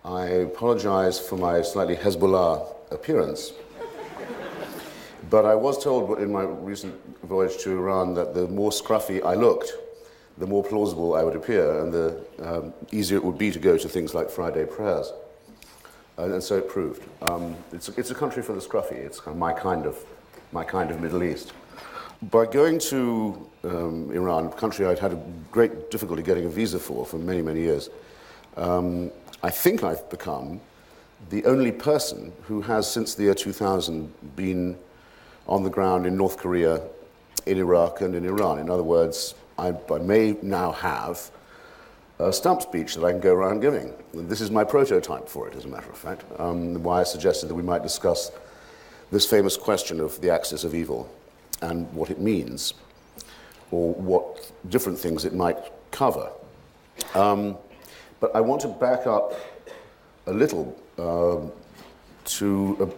I apologize for my slightly Hezbollah appearance. But I was told in my recent voyage to Iran that the more scruffy I looked, the more plausible I would appear, and the easier it would be to go to things like Friday prayers. And so it proved. It's a country for the scruffy. It's kind of my kind of Middle East. By going to Iran, a country I'd had a great difficulty getting a visa for many, many years, I think I've become the only person who has, since the year 2000, been on the ground in North Korea, in Iraq, and in Iran. In other words, I may now have a stump speech that I can go around giving. This is my prototype for it, as a matter of fact, why I suggested that we might discuss this famous question of the axis of evil and what it means, or what different things it might cover. But I want to back up a little to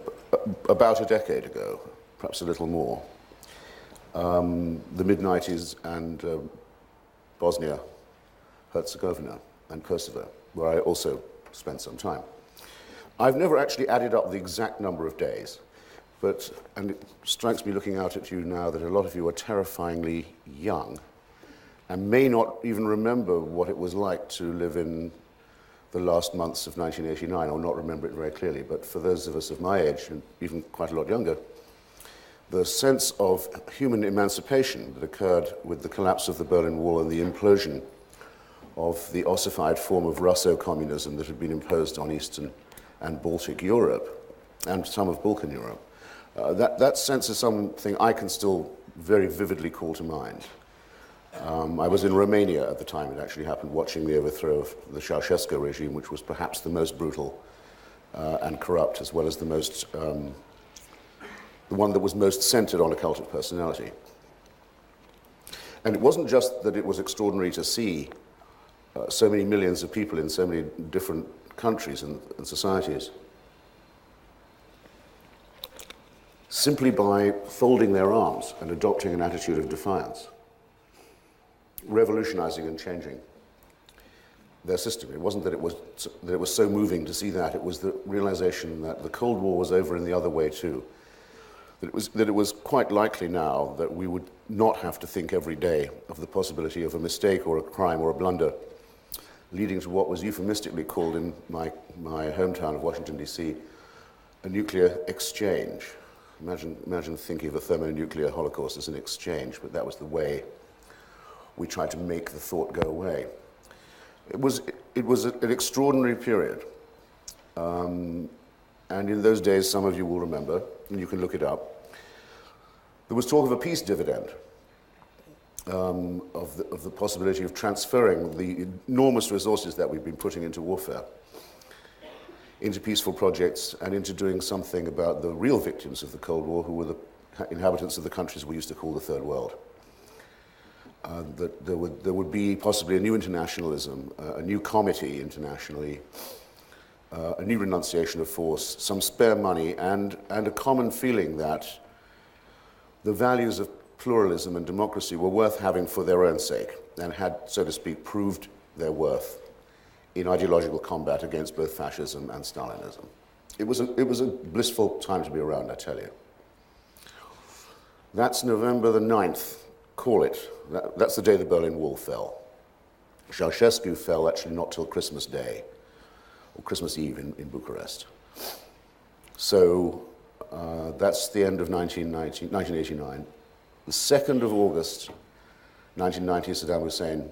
about a decade ago, perhaps a little more, the mid-90s and Bosnia, Herzegovina, and Kosovo, where I also spent some time. I've never actually added up the exact number of days, and it strikes me looking out at you now that a lot of you are terrifyingly young and may not even remember what it was like to live in the last months of 1989, or not remember it very clearly. But for those of us of my age, and even quite a lot younger, the sense of human emancipation that occurred with the collapse of the Berlin Wall and the implosion of the ossified form of Russo-communism that had been imposed on Eastern and Baltic Europe, and some of Balkan Europe, that sense is something I can still very vividly call to mind. I was in Romania at the time it actually happened, watching the overthrow of the Ceausescu regime, which was perhaps the most brutal and corrupt, as well as the one that was most centered on a cult of personality. And it wasn't just that it was extraordinary to see so many millions of people in so many different countries and societies simply by folding their arms and adopting an attitude of defiance, revolutionizing and changing their system. It wasn't that it was so moving to see that. It was the realization that the Cold War was over in the other way too. That it was quite likely now that we would not have to think every day of the possibility of a mistake or a crime or a blunder leading to what was euphemistically called in my hometown of Washington, D.C., a nuclear exchange. Imagine thinking of a thermonuclear holocaust as an exchange, but that was the way we tried to make the thought go away. It was an extraordinary period. And in those days, some of you will remember, and you can look it up, there was talk of a peace dividend, of the possibility of transferring the enormous resources that we've been putting into warfare into peaceful projects and into doing something about the real victims of the Cold War, who were the inhabitants of the countries we used to call the Third World. That there would be possibly a new internationalism, a new comity internationally, a new renunciation of force, some spare money, and a common feeling that the values of pluralism and democracy were worth having for their own sake, and had, so to speak, proved their worth in ideological combat against both fascism and Stalinism. It was a blissful time to be around, I tell you. That's November the 9th, call it. That's the day the Berlin Wall fell. Ceausescu fell actually not till Christmas Day, or Christmas Eve in Bucharest. So that's the end of 1989. The 2nd of August, 1990, Saddam Hussein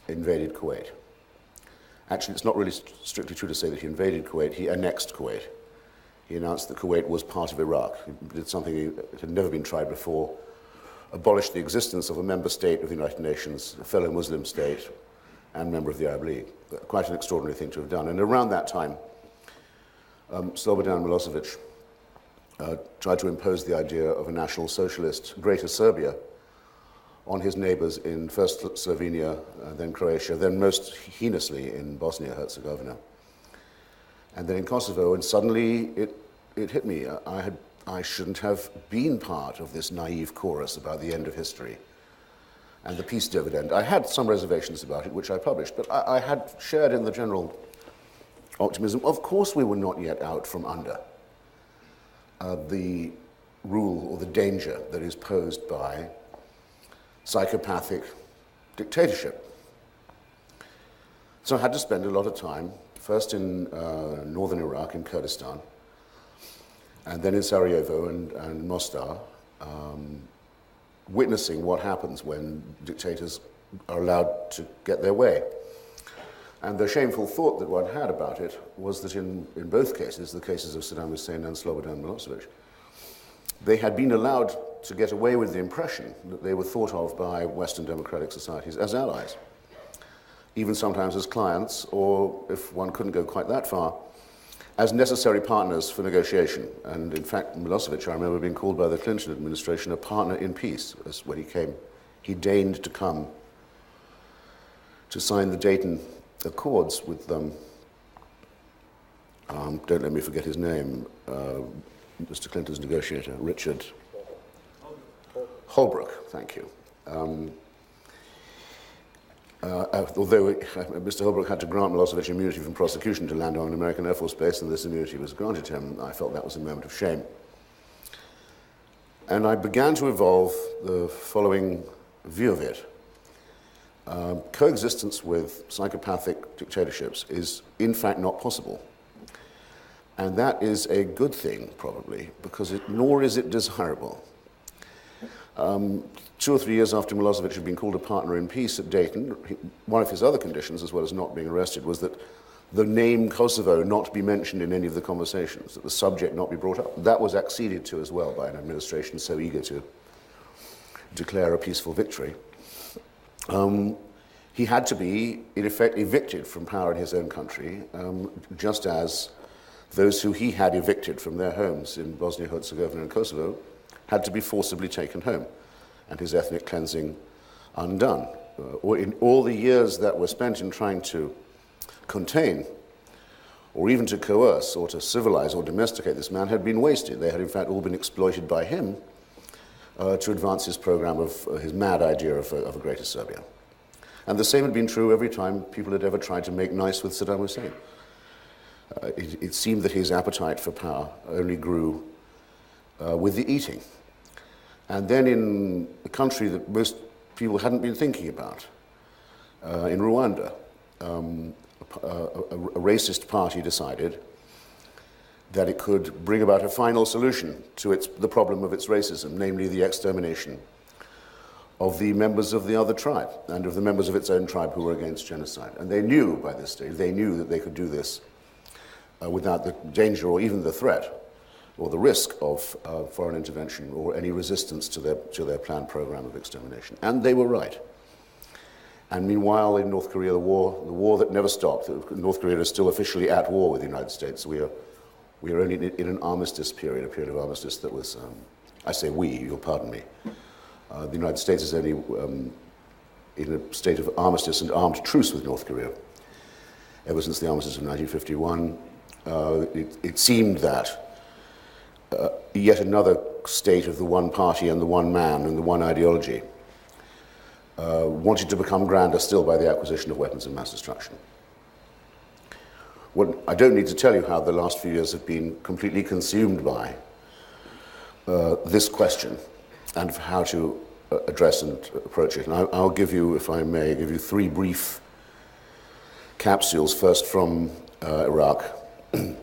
invaded Kuwait. Actually, it's not really strictly true to say that he invaded Kuwait, he annexed Kuwait. He announced that Kuwait was part of Iraq. He did something that had never been tried before, abolished the existence of a member state of the United Nations, a fellow Muslim state, and member of the Arab League. Quite an extraordinary thing to have done. And around that time, Slobodan Milosevic tried to impose the idea of a national socialist Greater Serbia on his neighbors in first Slovenia, then Croatia, then most heinously in Bosnia-Herzegovina, and then in Kosovo. And suddenly it hit me. I shouldn't have been part of this naive chorus about the end of history and the peace dividend. I had some reservations about it, which I published, but I had shared in the general optimism. Of course we were not yet out from under the rule or the danger that is posed by psychopathic dictatorship. So I had to spend a lot of time, first in northern Iraq, in Kurdistan, and then in Sarajevo and Mostar, witnessing what happens when dictators are allowed to get their way. And the shameful thought that one had about it was that in both cases, the cases of Saddam Hussein and Slobodan Milosevic, they had been allowed to get away with the impression that they were thought of by Western democratic societies as allies, even sometimes as clients, or if one couldn't go quite that far, as necessary partners for negotiation. And in fact, Milosevic, I remember being called by the Clinton administration a partner in peace, as when he came. He deigned to come to sign the Dayton Accords with them. Don't let me forget his name, Mr. Clinton's negotiator, Richard Holbrooke, thank you. Although Mr. Holbrooke had to grant Milosevic immunity from prosecution to land on an American Air Force base, and this immunity was granted him, I felt that was a moment of shame. And I began to evolve the following view of it. Coexistence with psychopathic dictatorships is in fact not possible. And that is a good thing, probably, because nor is it desirable. 2 or 3 years after Milosevic had been called a partner in peace at Dayton, one of his other conditions, as well as not being arrested, was that the name Kosovo not be mentioned in any of the conversations, that the subject not be brought up. That was acceded to as well by an administration so eager to declare a peaceful victory. He had to be, in effect, evicted from power in his own country, just as those who he had evicted from their homes in Bosnia-Herzegovina and Kosovo had to be forcibly taken home, and his ethnic cleansing undone. Or in all the years that were spent in trying to contain, or even to coerce, or to civilize or domesticate this man had been wasted. They had in fact all been exploited by him to advance his program of his mad idea of a greater Serbia. And the same had been true every time people had ever tried to make nice with Saddam Hussein. It seemed that his appetite for power only grew with the eating. And then in a country that most people hadn't been thinking about, in Rwanda, a racist party decided that it could bring about a final solution to the problem of its racism, namely the extermination of the members of the other tribe and of the members of its own tribe who were against genocide. And they knew by this stage, they knew that they could do this without the danger or even the threat or the risk of foreign intervention or any resistance to their planned program of extermination. And they were right. And meanwhile, in North Korea, the war that never stopped, North Korea is still officially at war with the United States. We are only in an armistice period, a period of armistice that was, I say we, you'll pardon me. The United States is only in a state of armistice and armed truce with North Korea. Ever since the armistice of 1951, it seemed that yet another state of the one party and the one man and the one ideology wanted to become grander still by the acquisition of weapons of mass destruction. Well, I don't need to tell you how the last few years have been completely consumed by this question and how to address and approach it. And I'll give you, if I may, give you 3 brief capsules, first from Iraq, and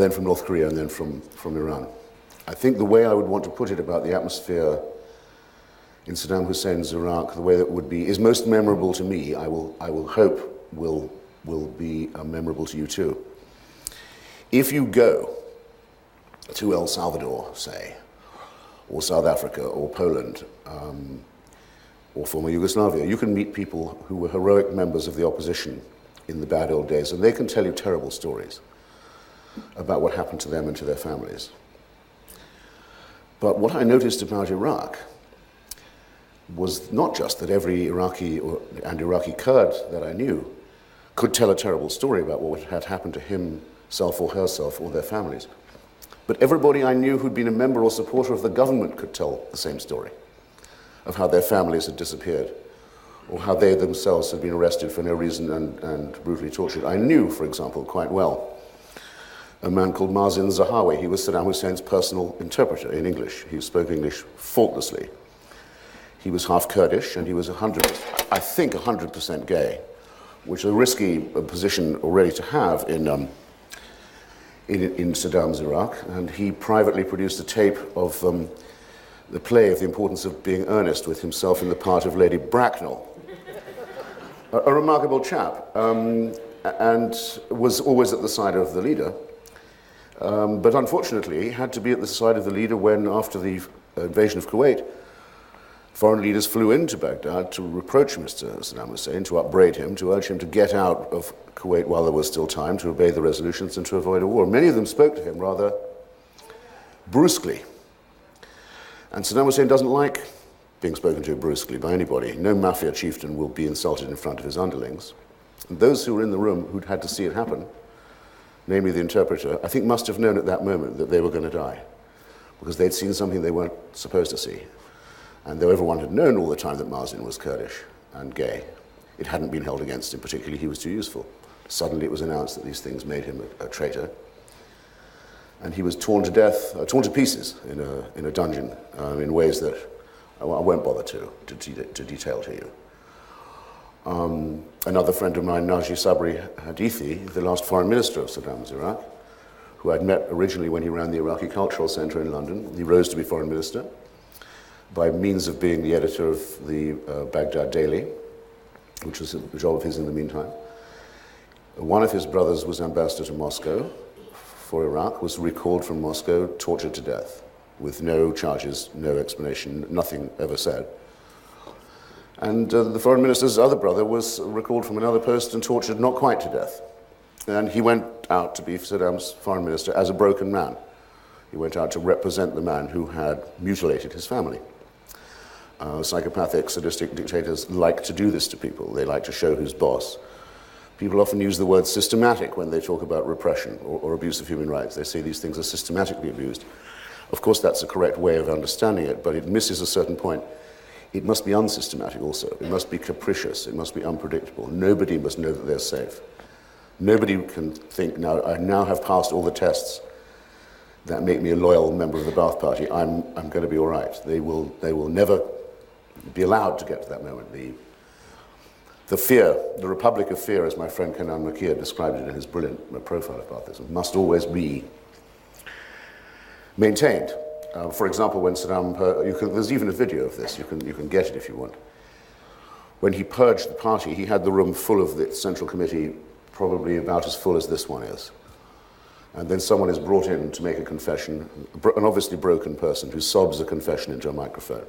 then from North Korea, and then from Iran. I think the way I would want to put it about the atmosphere in Saddam Hussein's Iraq, the way that would be, is most memorable to me, I will hope will be memorable to you too. If you go to El Salvador, say, or South Africa, or Poland, or former Yugoslavia, you can meet people who were heroic members of the opposition in the bad old days, and they can tell you terrible stories about what happened to them and to their families. But what I noticed about Iraq was not just that every Iraqi and Iraqi Kurd that I knew could tell a terrible story about what had happened to himself or herself or their families, but everybody I knew who'd been a member or supporter of the government could tell the same story of how their families had disappeared, or how they themselves had been arrested for no reason and brutally tortured. I knew, for example, quite well a man called Mazin Zahawi. He was Saddam Hussein's personal interpreter in English. He spoke English faultlessly. He was half Kurdish, and he was 100% gay, which is a risky position already to have in Saddam's Iraq. And he privately produced a tape of the play of The Importance of Being Earnest with himself in the part of Lady Bracknell. A remarkable chap, and was always at the side of the leader. But unfortunately, he had to be at the side of the leader when, after the invasion of Kuwait, foreign leaders flew into Baghdad to reproach Mr. Saddam Hussein, to upbraid him, to urge him to get out of Kuwait while there was still time, to obey the resolutions and to avoid a war. Many of them spoke to him rather brusquely. And Saddam Hussein doesn't like being spoken to brusquely by anybody. No mafia chieftain will be insulted in front of his underlings. And those who were in the room who'd had to see it happen, namely the interpreter, I think must have known at that moment that they were going to die, because they'd seen something they weren't supposed to see. And though everyone had known all the time that Mazin was Kurdish and gay, it hadn't been held against him, particularly he was too useful. Suddenly it was announced that these things made him a traitor. And he was torn to death, torn to pieces in a dungeon in ways that I won't bother to detail to you. Another friend of mine, Naji Sabri Hadithi, the last foreign minister of Saddam's Iraq, who I'd met originally when he ran the Iraqi Cultural Center in London. He rose to be foreign minister by means of being the editor of the Baghdad Daily, which was a job of his in the meantime. One of his brothers was ambassador to Moscow for Iraq, was recalled from Moscow, tortured to death, with no charges, no explanation, nothing ever said. And the foreign minister's other brother was recalled from another post and tortured not quite to death. And he went out to be Saddam's foreign minister as a broken man. He went out to represent the man who had mutilated his family. Psychopathic, sadistic dictators like to do this to people. They like to show who's boss. People often use the word systematic when they talk about repression or abuse of human rights. They say these things are systematically abused. Of course, that's a correct way of understanding it, but it misses a certain point. It must be unsystematic also. It must be capricious. It must be unpredictable. Nobody must know that they're safe. Nobody can think, now, I now have passed all the tests that make me a loyal member of the Ba'ath Party. I'm going to be all right. They will never be allowed to get to that moment. The fear, the Republic of Fear, as my friend Kenan Makir described it in his brilliant profile of Baathism, must always be maintained. For example, when Saddam, there's even a video of this, you can get it if you want. When he purged the party, he had the room full of the Central Committee, probably about as full as this one is. And then someone is brought in to make a confession, an obviously broken person who sobs a confession into a microphone,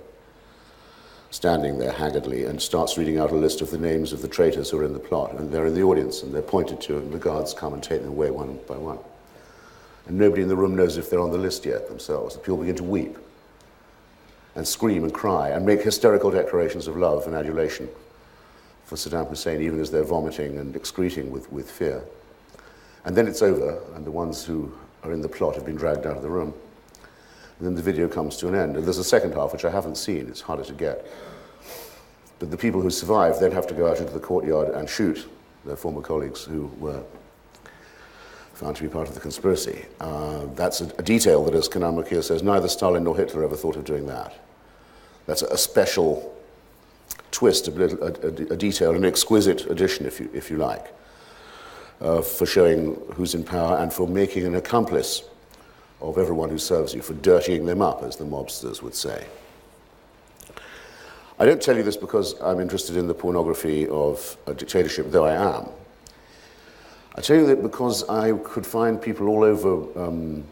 standing there haggardly, and starts reading out a list of the names of the traitors who are in the plot. And they're in the audience, and they're pointed to, and the guards come and take them away one by one. And nobody in the room knows if they're on the list yet themselves. The people begin to weep and scream and cry and make hysterical declarations of love and adulation for Saddam Hussein, even as they're vomiting and excreting with fear. And then it's over, and the ones who are in the plot have been dragged out of the room. And then the video comes to an end. And there's a second half, which I haven't seen. It's harder to get. But the people who survive then have to go out into the courtyard and shoot their former colleagues who were found to be part of the conspiracy. That's a detail that, as Kenan Makir says, neither Stalin nor Hitler ever thought of doing that. That's a special twist, a detail, an exquisite addition, if you like, for showing who's in power and for making an accomplice of everyone who serves you, for dirtying them up, as the mobsters would say. I don't tell you this because I'm interested in the pornography of a dictatorship, though I am. I tell you that because I could find people all over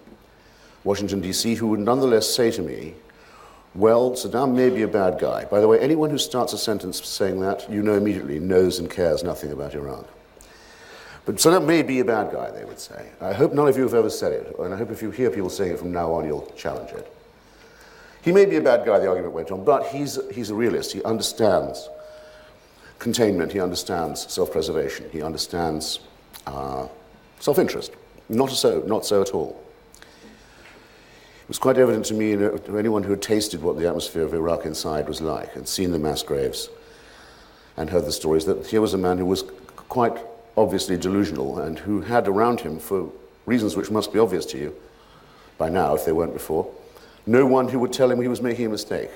Washington, D.C. who would nonetheless say to me, well, Saddam may be a bad guy. By the way, anyone who starts a sentence saying that, you know immediately, knows and cares nothing about Iran. But Saddam may be a bad guy, they would say. I hope none of you have ever said it, and I hope if you hear people saying it from now on, you'll challenge it. He may be a bad guy, the argument went on, but he's a realist. He understands containment. He understands self-preservation. He understands self-interest. Not so at all. It was quite evident to me, to anyone who had tasted what the atmosphere of Iraq inside was like and seen the mass graves, and heard the stories, that here was a man who was quite obviously delusional and who had around him, for reasons which must be obvious to you by now if they weren't before, no one who would tell him he was making a mistake.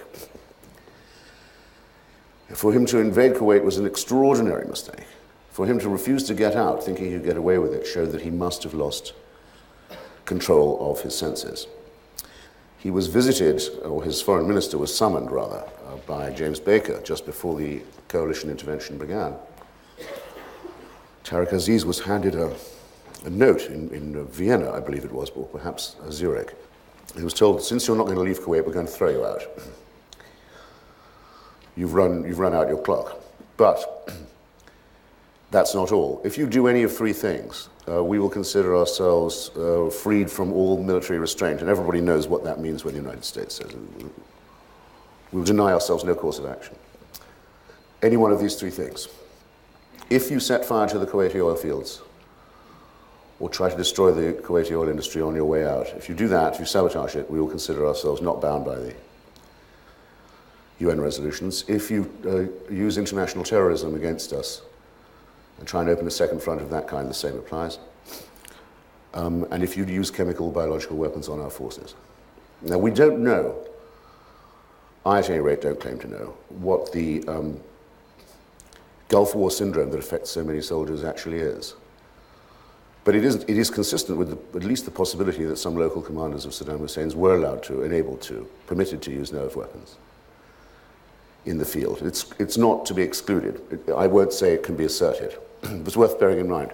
For him to invade Kuwait was an extraordinary mistake. For him to refuse to get out, thinking he'd get away with it, showed that he must have lost control of his senses. He was visited, or his foreign minister was summoned, rather, by James Baker just before the coalition intervention began. Tariq Aziz was handed a note in Vienna, I believe it was, or perhaps Zurich. He was told, since you're not going to leave Kuwait, we're going to throw you out. You've run out your clock. But that's not all. If you do any of three things, we will consider ourselves freed from all military restraint, and everybody knows what that means when the United States says it. We will deny ourselves no course of action. Any one of these three things. If you set fire to the Kuwaiti oil fields, or try to destroy the Kuwaiti oil industry on your way out, if you do that, if you sabotage it, we will consider ourselves not bound by the UN resolutions. If you use international terrorism against us and try and open a second front of that kind, the same applies. And if you use chemical, biological weapons on our forces. Now, we don't know, I at any rate don't claim to know, what the Gulf War syndrome that affects so many soldiers actually is. But it is consistent with at least the possibility that some local commanders of Saddam Hussein's were allowed to, enabled to, permitted to use nerve weapons in the field. It's not to be excluded. I won't say it can be asserted. It's worth bearing in mind.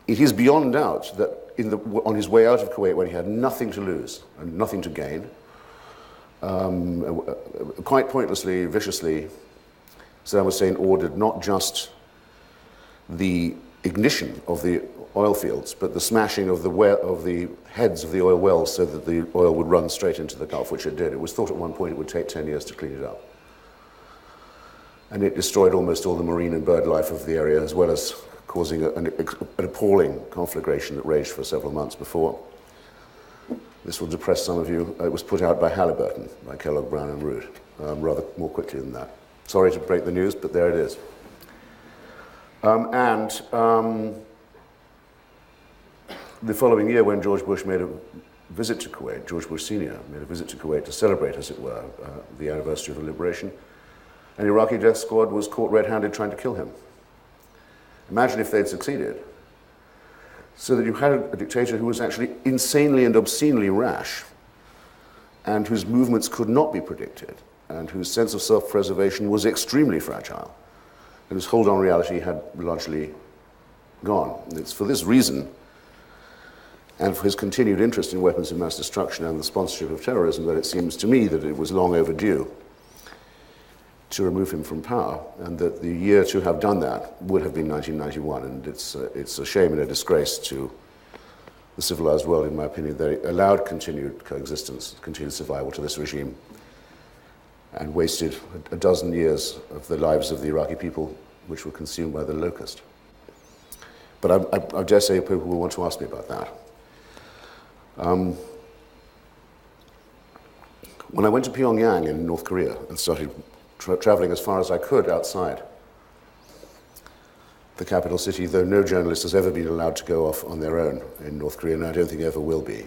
It is beyond doubt that on his way out of Kuwait, when he had nothing to lose and nothing to gain, quite pointlessly, viciously, Saddam Hussein ordered not just the ignition of the oil fields, but the smashing of the heads of the oil wells so that the oil would run straight into the Gulf, which it did. It was thought at one point it would take 10 years to clean it up. And it destroyed almost all the marine and bird life of the area, as well as causing an appalling conflagration that raged for several months before. This will depress some of you. It was put out by Halliburton, by Kellogg, Brown and Root, rather more quickly than that. Sorry to break the news, but there it is. The following year, when George Bush made a visit to Kuwait, George Bush Sr. made a visit to Kuwait to celebrate, as it were, the anniversary of the liberation, an Iraqi death squad was caught red-handed trying to kill him. Imagine if they'd succeeded. So that you had a dictator who was actually insanely and obscenely rash, and whose movements could not be predicted, and whose sense of self-preservation was extremely fragile, and whose hold on reality had largely gone. It's for this reason, and for his continued interest in weapons of mass destruction and the sponsorship of terrorism, that it seems to me that it was long overdue to remove him from power, and that the year to have done that would have been 1991, and it's a shame and a disgrace to the civilized world, in my opinion, that it allowed continued coexistence, continued survival to this regime, and wasted a dozen years of the lives of the Iraqi people, which were consumed by the locust. But I dare say people will want to ask me about that. When I went to Pyongyang in North Korea and started traveling as far as I could outside the capital city, though no journalist has ever been allowed to go off on their own in North Korea, and I don't think ever will be.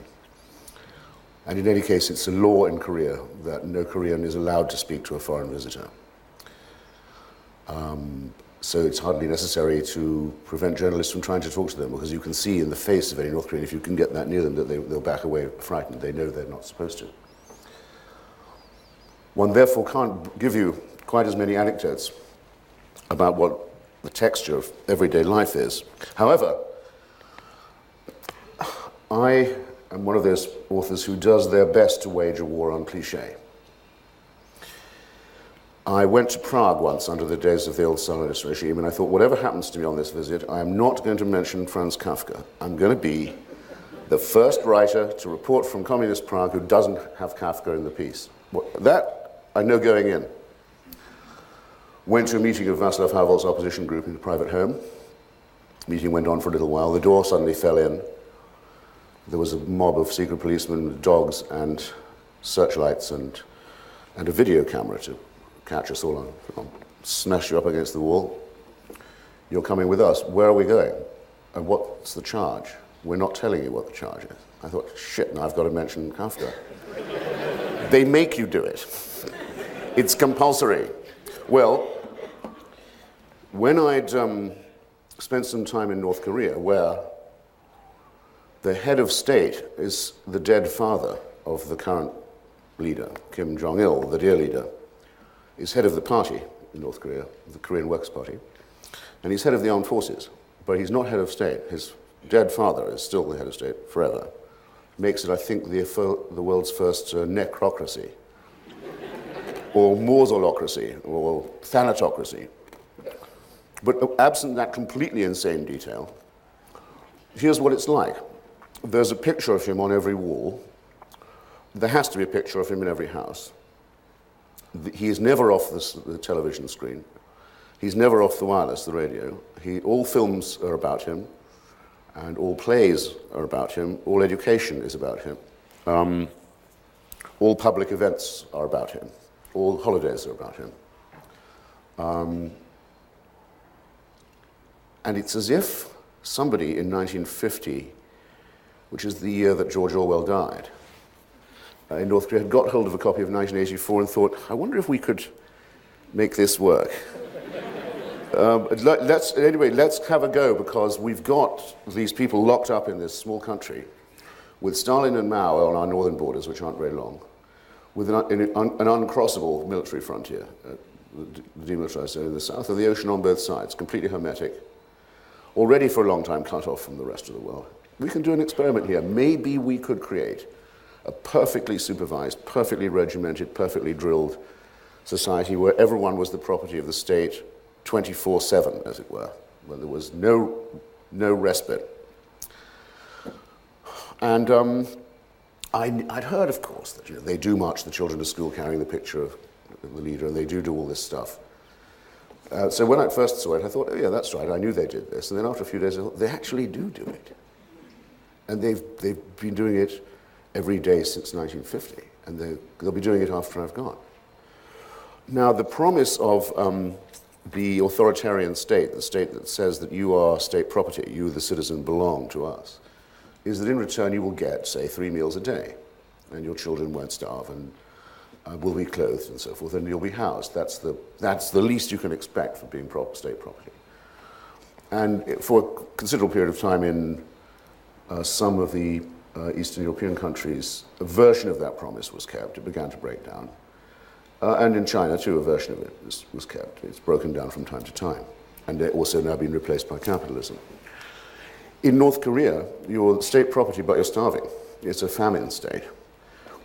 And in any case, it's a law in Korea that no Korean is allowed to speak to a foreign visitor. So it's hardly necessary to prevent journalists from trying to talk to them, because you can see in the face of any North Korean, if you can get that near them, that they'll back away frightened. They know they're not supposed to. One therefore can't give you quite as many anecdotes about what the texture of everyday life is. However, I am one of those authors who does their best to wage a war on cliché. I went to Prague once under the days of the old Stalinist regime, and I thought, whatever happens to me on this visit, I am not going to mention Franz Kafka. I'm going to be the first writer to report from communist Prague who doesn't have Kafka in the piece. That I know going in. Went to a meeting of Václav Havel's opposition group in a private home. The meeting went on for a little while. The door suddenly fell in. There was a mob of secret policemen with dogs and searchlights and a video camera to catch us all on film. smash you up against the wall. You're coming with us. Where are we going? And what's the charge? We're not telling you what the charge is. I thought, shit, now I've got to mention Kafka. They make you do it. It's compulsory. Well, when I'd spent some time in North Korea, where the head of state is the dead father of the current leader, Kim Jong-il, the dear leader, is head of the party in North Korea, the Korean Workers' Party, and he's head of the armed forces, but he's not head of state. His dead father is still the head of state forever. Makes it, I think, the world's first necrocracy, or mausolocracy, or thanatocracy. But absent that completely insane detail, here's what it's like. There's a picture of him on every wall. There has to be a picture of him in every house. He is never off the television screen. He's never off the wireless, the radio. All films are about him, and all plays are about him. All education is about him. All public events are about him. All holidays are about him. And it's as if somebody in 1950, which is the year that George Orwell died, in North Korea had got hold of a copy of 1984 and thought, I wonder if we could make this work. Let's have a go, because we've got these people locked up in this small country with Stalin and Mao on our northern borders, which aren't very long, with an uncrossable military frontier, the demilitarized zone in the south, and the ocean on both sides, completely hermetic, already for a long time cut off from the rest of the world. We can do an experiment here. Maybe we could create a perfectly supervised, perfectly regimented, perfectly drilled society where everyone was the property of the state 24/7, as it were, where there was no respite. And I'd heard, of course, that they do march the children to school carrying the picture of the leader, and they do all this stuff. So when I first saw it, I thought, oh yeah, that's right, I knew they did this. And then after a few days, I thought, they actually do it. And they've been doing it every day since 1950, and they'll be doing it after I've gone. Now, the promise of the authoritarian state, the state that says that you are state property, you, the citizen, belong to us, is that in return you will get, say, 3 meals a day, and your children won't starve, and will be clothed and so forth, and you'll be housed. That's the least you can expect for being state property. And for a considerable period of time in some of the Eastern European countries, a version of that promise was kept. It began to break down. And in China, too, a version of it was kept. It's broken down from time to time. And they're also now being replaced by capitalism. In North Korea, you're state property, but you're starving. It's a famine state.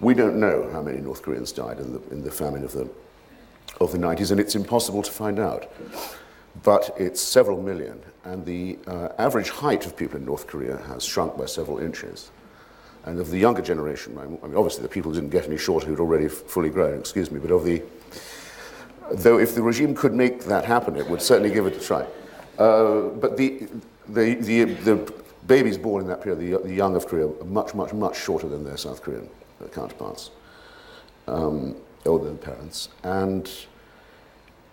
We don't know how many North Koreans died in the famine of the 90s, and it's impossible to find out. But it's several million, and the average height of people in North Korea has shrunk by several inches. And of the younger generation, I mean, obviously the people didn't get any shorter who'd already fully grown, excuse me, but though if the regime could make that happen, it would certainly give it a try. But the babies born in that period, the young of Korea, are much, much, much shorter than their South Korean counterparts, older than parents. And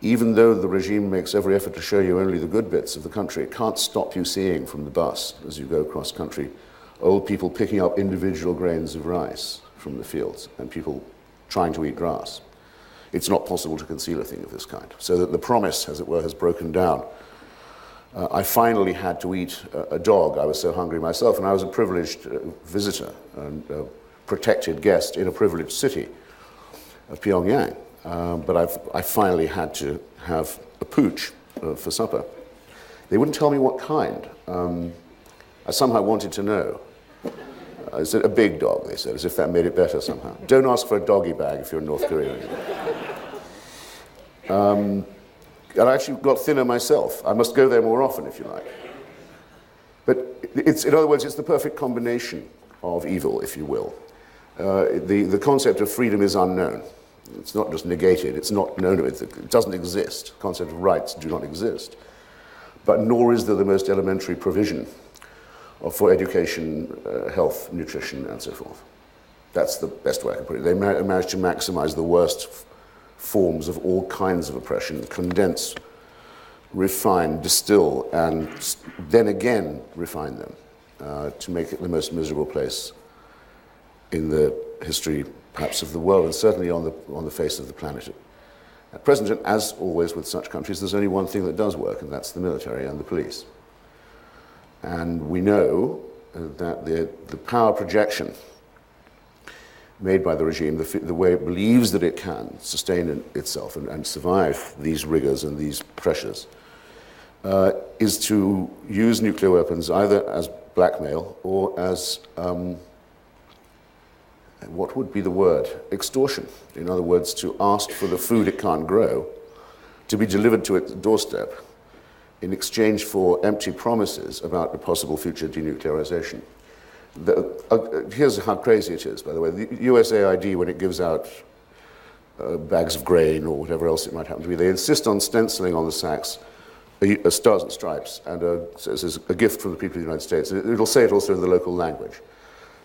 even though the regime makes every effort to show you only the good bits of the country, it can't stop you seeing from the bus as you go across country old people picking up individual grains of rice from the fields and people trying to eat grass. It's not possible to conceal a thing of this kind. So that the promise, as it were, has broken down. I finally had to eat a dog. I was so hungry myself, and I was a privileged visitor and protected guest in a privileged city of Pyongyang. But I finally had to have a pooch for supper. They wouldn't tell me what kind. I somehow wanted to know. I said, a big dog, they said, as if that made it better somehow. Don't ask for a doggy bag if you're in North Korea. And I actually got thinner myself. I must go there more often, if you like. But in other words, it's the perfect combination of evil, if you will. The concept of freedom is unknown. It's not just negated. It's not known. It doesn't exist. The concept of rights do not exist. But nor is there the most elementary provision for education, health, nutrition, and so forth. That's the best way I can put it. They managed to maximize the worst forms of all kinds of oppression, condense, refine, distill, and then again refine them to make it the most miserable place in the history, perhaps, of the world, and certainly on the face of the planet. At present, and as always with such countries, there's only one thing that does work, and that's the military and the police. And we know that the power projection made by the regime, the way it believes that it can sustain itself and survive these rigors and these pressures, is to use nuclear weapons either as blackmail or as, what would be the word? Extortion. In other words, to ask for the food it can't grow to be delivered to its doorstep in exchange for empty promises about the possible future denuclearization. Here's how crazy it is, by the way. The USAID, when it gives out bags of grain or whatever else it might happen to be, they insist on stenciling on the sacks stars and stripes, and this is a gift from the people of the United States. It'll say it also in the local language,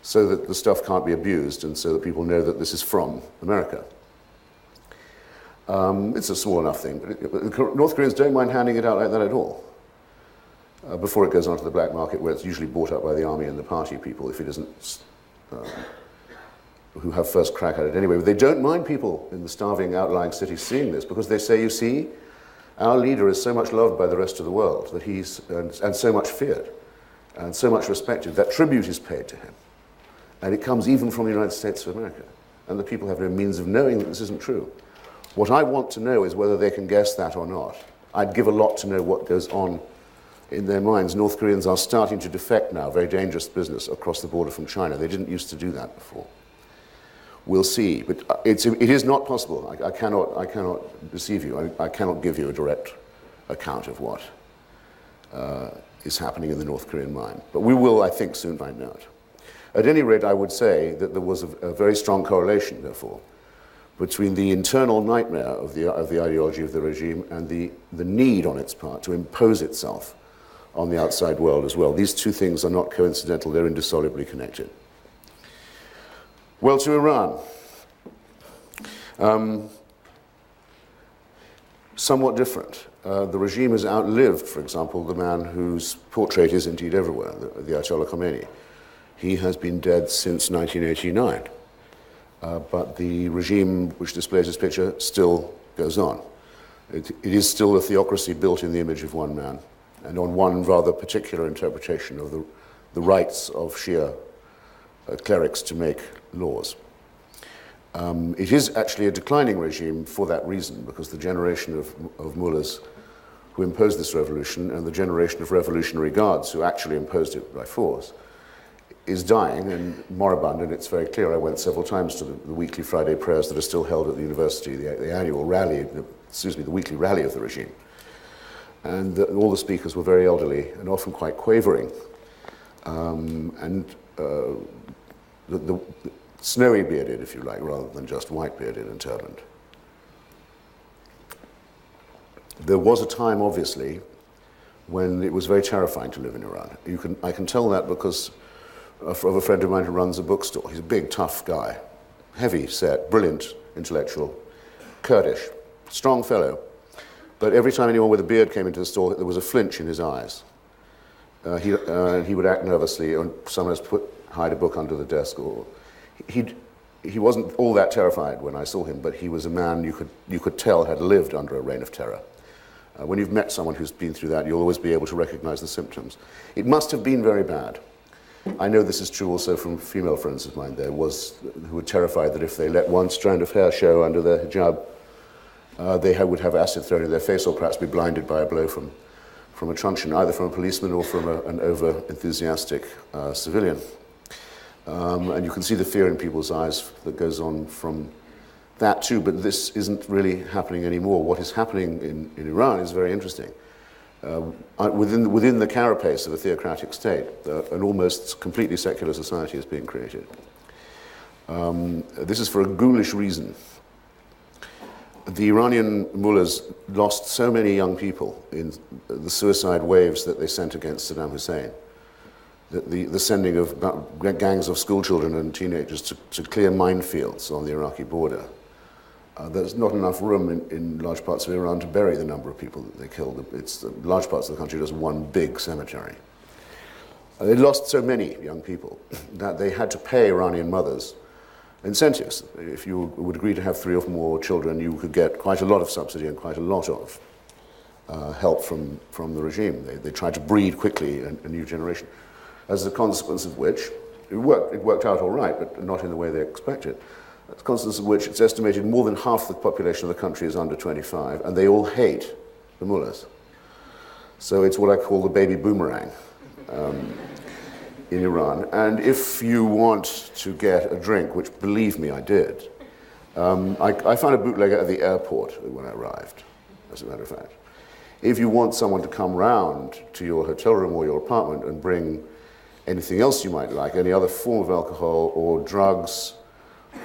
so that the stuff can't be abused and so that people know that this is from America. It's a small enough thing, but North Koreans don't mind handing it out like that at all. Before it goes onto the black market, where it's usually bought up by the army and the party people, if it isn't, who have first crack at it anyway. But they don't mind people in the starving outlying cities seeing this, because they say, you see, our leader is so much loved by the rest of the world that he's, and so much feared, and so much respected, that tribute is paid to him. And it comes even from the United States of America. And the people have no means of knowing that this isn't true. What I want to know is whether they can guess that or not. I'd give a lot to know what goes on in their minds. North Koreans are starting to defect now, very dangerous business, across the border from China. They didn't used to do that before. We'll see, but it is not possible. I cannot deceive you. I cannot give you a direct account of what is happening in the North Korean mind. But we will, I think, soon find out. At any rate, I would say that there was a very strong correlation, therefore, between the internal nightmare of the ideology of the regime and the need on its part to impose itself on the outside world as well. These two things are not coincidental, they're indissolubly connected. Well, to Iran. Somewhat different. The regime has outlived, for example, the man whose portrait is indeed everywhere, the Ayatollah Khomeini. He has been dead since 1989. But the regime which displays his picture still goes on. It is still a theocracy built in the image of one man, and on one rather particular interpretation of the rights of Shia clerics to make laws. It is actually a declining regime for that reason, because the generation of mullahs who imposed this revolution and the generation of revolutionary guards who actually imposed it by force is dying and moribund, and it's very clear. I went several times to the weekly Friday prayers that are still held at the university, the annual rally, the weekly rally of the regime. And all the speakers were very elderly and often quite quavering. The snowy bearded, if you like, rather than just white bearded and turbaned. There was a time, obviously, when it was very terrifying to live in Iran. I can tell that because of a friend of mine who runs a bookstore. He's a big, tough guy, heavy set, brilliant intellectual, Kurdish, strong fellow. But every time anyone with a beard came into the store, there was a flinch in his eyes. He would act nervously, and someone has hide a book under the desk. Or he wasn't all that terrified when I saw him, but he was a man you could tell had lived under a reign of terror. When you've met someone who's been through that, you'll always be able to recognize the symptoms. It must have been very bad. I know this is true also from female friends of mine who were terrified that if they let one strand of hair show under their hijab, they would have acid thrown in their face, or perhaps be blinded by a blow from a truncheon, either from a policeman or from an over-enthusiastic civilian. And you can see the fear in people's eyes that goes on from that too, but this isn't really happening anymore. What is happening in Iran is very interesting. Within the carapace of a theocratic state, an almost completely secular society is being created. This is for a ghoulish reason. The Iranian mullahs lost so many young people in the suicide waves that they sent against Saddam Hussein, that the sending of gangs of schoolchildren and teenagers to clear minefields on the Iraqi border There's not enough room in large parts of Iran to bury the number of people that they killed. It's large parts of the country just one big cemetery. They lost so many young people that they had to pay Iranian mothers incentives. If you would agree to have 3 or more children, you could get quite a lot of subsidy and quite a lot of help from the regime. They tried to breed quickly a new generation, as a consequence of which it worked out all right, but not in the way they expected. As a consequence of which it's estimated more than half the population of the country is under 25, and they all hate the mullahs. So it's what I call the baby boomerang in Iran. And if you want to get a drink, which believe me, I did, I found a bootlegger at the airport when I arrived, as a matter of fact. If you want someone to come round to your hotel room or your apartment and bring anything else you might like, any other form of alcohol or drugs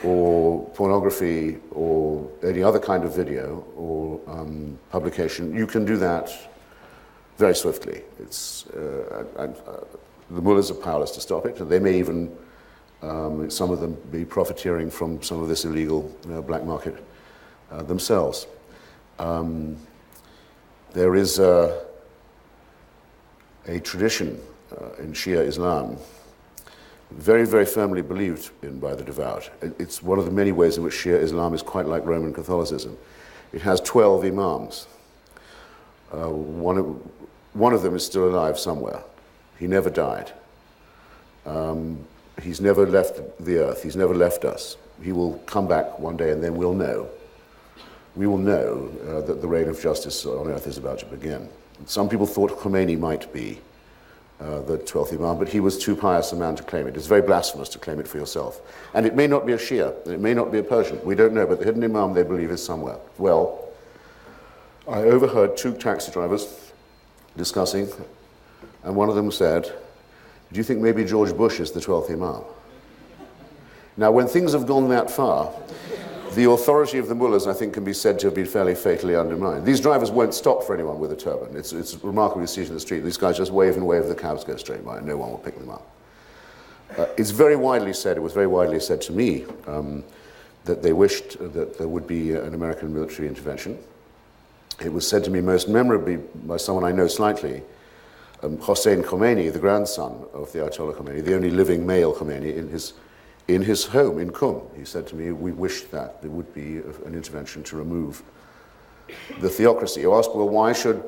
or pornography or any other kind of video or publication, you can do that very swiftly. The mullahs are powerless to stop it. They may even, some of them, be profiteering from some of this illegal black market themselves. There is a tradition in Shia Islam, very, very firmly believed in by the devout. It's one of the many ways in which Shia Islam is quite like Roman Catholicism. It has 12 imams. One of them is still alive somewhere. He never died. He's never left the earth. He's never left us. He will come back one day, and then we'll know. We will know that the reign of justice on earth is about to begin. Some people thought Khomeini might be the 12th Imam, but he was too pious a man to claim it. It's very blasphemous to claim it for yourself. And it may not be a Shia, and it may not be a Persian. We don't know, but the hidden Imam, they believe, is somewhere. Well, I overheard 2 taxi drivers discussing, and one of them said, "Do you think maybe George Bush is the 12th Imam?" Now, when things have gone that far, the authority of the mullahs, I think, can be said to have been fairly fatally undermined. These drivers won't stop for anyone with a turban. It's remarkable to see it in the street. These guys just wave and wave, the cabs go straight by, and no one will pick them up. It's very widely said, it was very widely said to me, that they wished that there would be an American military intervention. It was said to me most memorably by someone I know slightly, Hossein Khomeini, the grandson of the Ayatollah Khomeini, the only living male Khomeini, in his home in Qum. He said to me, "We wish that there would be an intervention to remove the theocracy." You ask, well, why should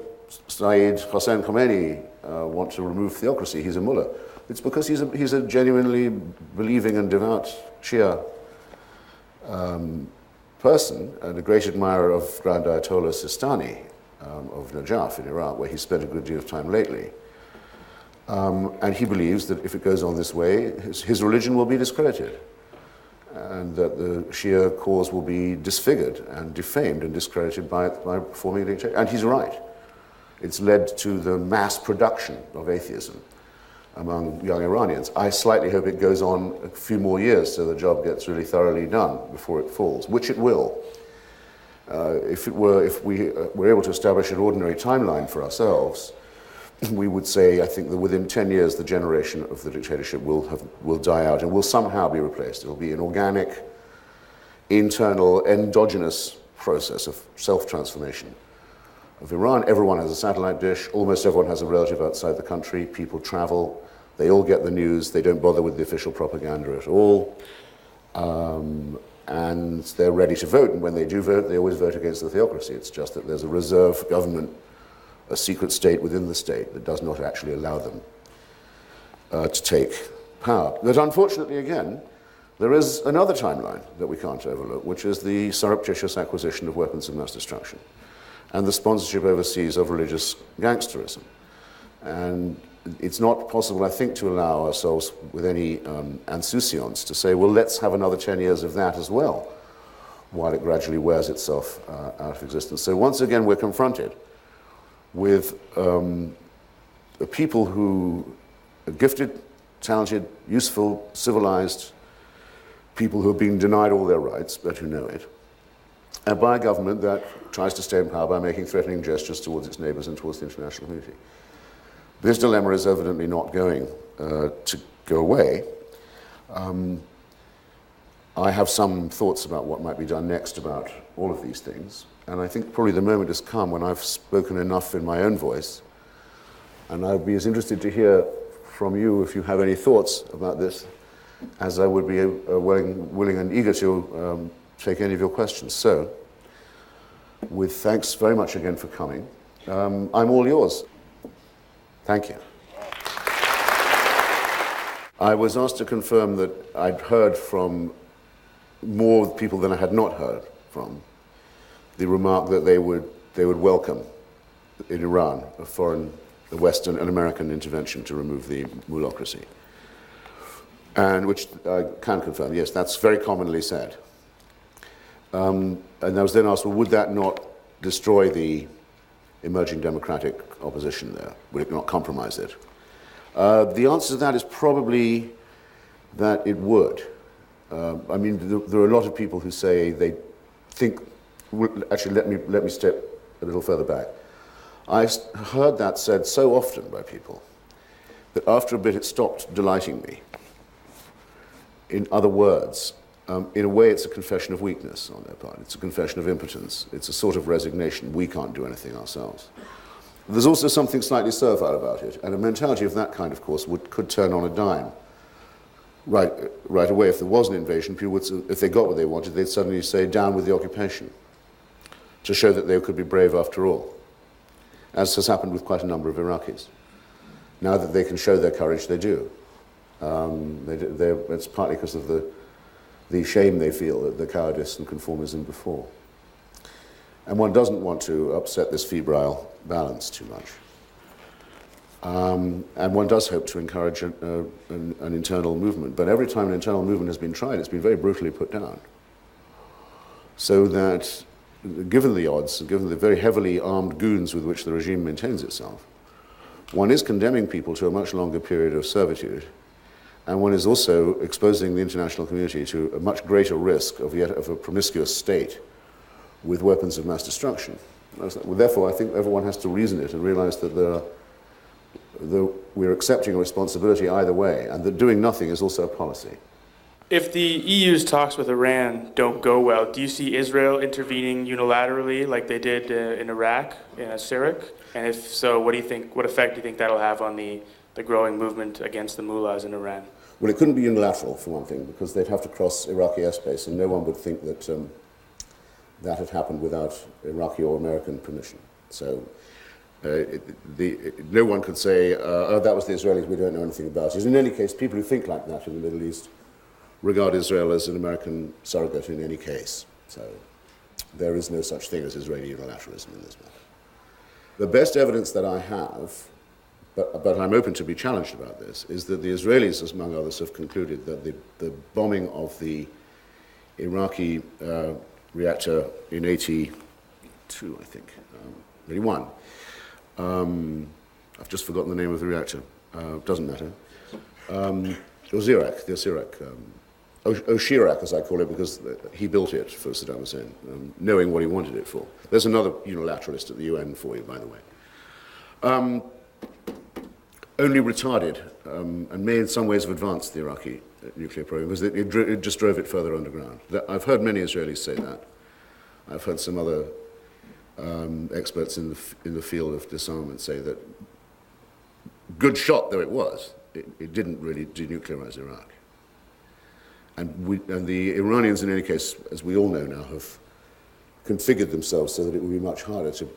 Sayyid Hossein Khomeini want to remove theocracy? He's a mullah. It's because he's a genuinely believing and devout Shia person, and a great admirer of Grand Ayatollah Sistani of Najaf in Iraq, where he spent a good deal of time lately. And he believes that if it goes on this way, his religion will be discredited, and that the Shia cause will be disfigured and defamed and discredited by performing a dictatorship. And he's right. It's led to the mass production of atheism among young Iranians. I slightly hope it goes on a few more years so the job gets really thoroughly done before it falls, which it will. If we were able to establish an ordinary timeline for ourselves, we would say, I think, that within 10 years, the generation of the dictatorship will die out and will somehow be replaced. It will be an organic, internal, endogenous process of self-transformation of Iran. Everyone has a satellite dish. Almost everyone has a relative outside the country. People travel. They all get the news. They don't bother with the official propaganda at all. And they're ready to vote. And when they do vote, they always vote against the theocracy. It's just that there's a reserve government, a secret state within the state that does not actually allow them to take power. But unfortunately, again, there is another timeline that we can't overlook, which is the surreptitious acquisition of weapons of mass destruction and the sponsorship overseas of religious gangsterism. And it's not possible, I think, to allow ourselves with any insouciance to say, well, let's have another 10 years of that as well, while it gradually wears itself out of existence. So once again, we're confronted with people who are gifted, talented, useful, civilized, people who have been denied all their rights, but who know it, and by a government that tries to stay in power by making threatening gestures towards its neighbors and towards the international community. This dilemma is evidently not going to go away. I have some thoughts about what might be done next about all of these things, and I think probably the moment has come when I've spoken enough in my own voice, and I'd be as interested to hear from you if you have any thoughts about this as I would be willing and eager to take any of your questions. So, with thanks very much again for coming, I'm all yours. Thank you. I was asked to confirm that I'd heard from more people than I had not heard from the remark that they would welcome in Iran a Western and American intervention to remove the mullahocracy. And which I can confirm, yes, that's very commonly said. And I was then asked, well, would that not destroy the emerging democratic opposition there? Would it not compromise it? The answer to that is probably that it would. I mean, there are a lot of people who say they think. Actually, let me step a little further back. I heard that said so often by people that after a bit it stopped delighting me. In other words, in a way, it's a confession of weakness on their part. It's a confession of impotence. It's a sort of resignation. We can't do anything ourselves. There's also something slightly servile about it, and a mentality of that kind, of course, could turn on a dime. Right away, if there was an invasion, people would, if they got what they wanted, they'd suddenly say, down with the occupation, to show that they could be brave after all, as has happened with quite a number of Iraqis. Now that they can show their courage, they do. It's partly because of the shame they feel at the cowardice and conformism before. And one doesn't want to upset this febrile balance too much. And one does hope to encourage an internal movement. But every time an internal movement has been tried, it's been very brutally put down. So that, given the odds, and given the very heavily armed goons with which the regime maintains itself, one is condemning people to a much longer period of servitude, and one is also exposing the international community to a much greater risk of a promiscuous state with weapons of mass destruction. Therefore, I think everyone has to reason it and realize that we're accepting a responsibility either way, and that doing nothing is also a policy. If the EU's talks with Iran don't go well, do you see Israel intervening unilaterally like they did in Iraq, in Syria? And if so, what effect do you think that'll have on the growing movement against the mullahs in Iran? Well, it couldn't be unilateral, for one thing, because they'd have to cross Iraqi airspace, and no one would think that that had happened without Iraqi or American permission. So no one could say, oh, that was the Israelis, we don't know anything about it. In any case, people who think like that in the Middle East regard Israel as an American surrogate in any case. So there is no such thing as Israeli unilateralism in this matter. The best evidence that I have, but I'm open to be challenged about this, is that the Israelis, among others, have concluded that the bombing of the Iraqi reactor in 82, I think, 81. I've just forgotten the name of the reactor. Doesn't matter. Osirak, the Osirak. Oshirak, as I call it, because he built it for Saddam Hussein, knowing what he wanted it for. There's another unilateralist at the UN for you, by the way. Only retarded and may in some ways have advanced the Iraqi nuclear program, because it just drove it further underground. I've heard many Israelis say that. I've heard some other experts in the field of disarmament say that, good shot though it was, it didn't really denuclearize Iraq. And the Iranians, in any case, as we all know now, have configured themselves so that it will be much harder to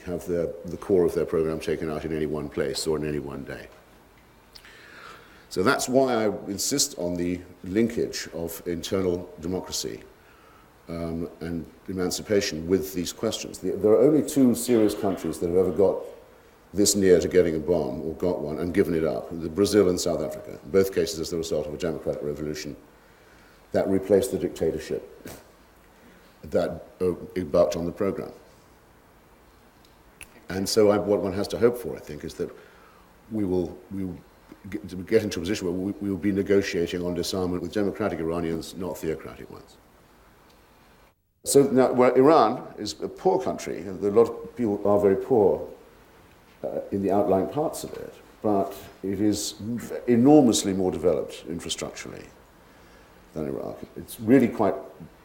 have the core of their program taken out in any one place or in any one day. So that's why I insist on the linkage of internal democracy and emancipation with these questions. There are only two serious countries that have ever got this near to getting a bomb, or got one, and given it up: Brazil and South Africa. In both cases as the result of a democratic revolution that replaced the dictatorship that embarked on the program. And so what one has to hope for, I think, is that we will get into a position where we will be negotiating on disarmament with democratic Iranians, not theocratic ones. So now, Iran is a poor country, and a lot of people are very poor in the outlying parts of it, but it is enormously more developed infrastructurally than Iraq. It's really quite,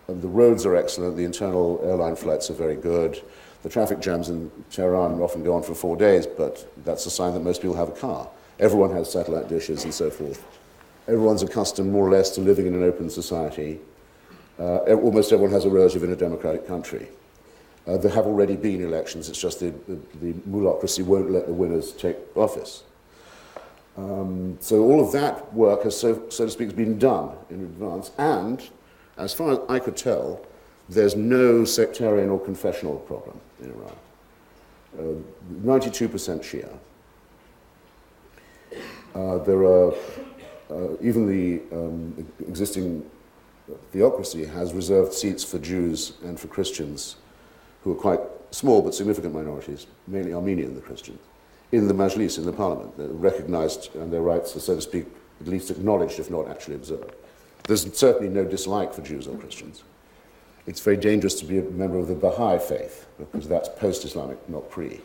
the roads are excellent, the internal airline flights are very good. The traffic jams in Tehran often go on for 4 days, but that's a sign that most people have a car. Everyone has satellite dishes and so forth. Everyone's accustomed more or less to living in an open society. Almost everyone has a relative in a democratic country. There have already been elections, it's just the mulocracy won't let the winners take office. So all of that work has, so to speak, been done in advance, and as far as I could tell, there's no sectarian or confessional problem in Iran. 92% Shia. There are, even the existing theocracy has reserved seats for Jews and for Christians, who are quite small but significant minorities, mainly Armenian, the Christians, in the Majlis, in the parliament. They're recognized and their rights are, so to speak, at least acknowledged, if not actually observed. There's certainly no dislike for Jews or Christians. It's very dangerous to be a member of the Baha'i faith, because that's post-Islamic, not pre.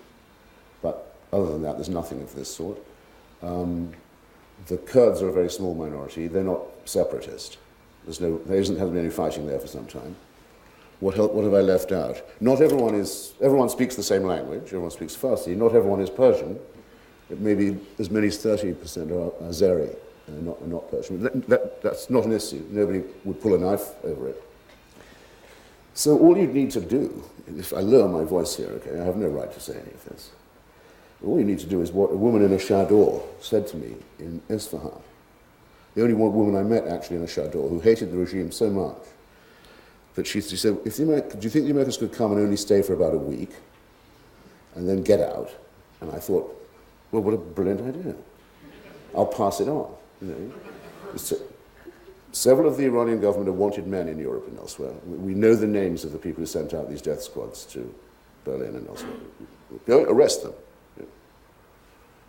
But other than that, there's nothing of this sort. The Kurds are a very small minority. They're not separatist. There hasn't been any fighting there for some time. What have I left out? Not everyone speaks the same language. Everyone speaks Farsi. Not everyone is Persian. It may be as many as 30% are Azeri, not Persian. That's not an issue. Nobody would pull a knife over it. So all you need to do, if I lower my voice here, okay, I have no right to say any of this. All you need to do is what a woman in a chador said to me in Isfahan. The only woman I met actually in a chador who hated the regime so much that she said, do you think the Americans could come and only stay for about a week and then get out? And I thought, well, what a brilliant idea. I'll pass it on. You know. Several of the Iranian government have wanted men in Europe and elsewhere. We know the names of the people who sent out these death squads to Berlin and elsewhere. Go arrest them.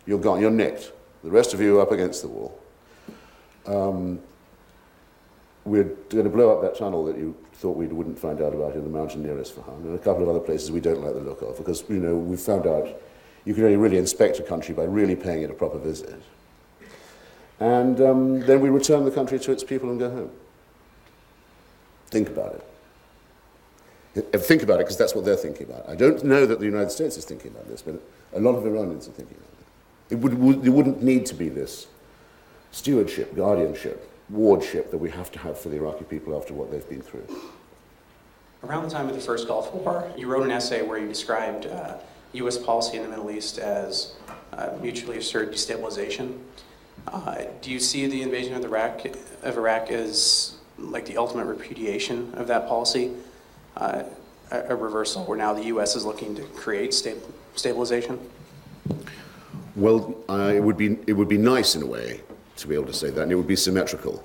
You're gone, you're nicked. The rest of you are up against the wall. We're going to blow up that tunnel that you thought we wouldn't find out about in the mountain near Isfahan, and a couple of other places we don't like the look of, because, you know, we've found out you can only really inspect a country by really paying it a proper visit. And then we return the country to its people and go home. Think about it. Think about it, because that's what they're thinking about. I don't know that the United States is thinking about this, but a lot of Iranians are thinking about it. It wouldn't need to be this stewardship, guardianship, wardship that we have to have for the Iraqi people after what they've been through. Around the time of the first Gulf War, you wrote an essay where you described U.S. policy in the Middle East as mutually assured destabilization. Do you see the invasion of Iraq as like the ultimate repudiation of that policy? A reversal where now the U.S. is looking to create stabilization? Well, it would be nice in a way to be able to say that, and it would be symmetrical,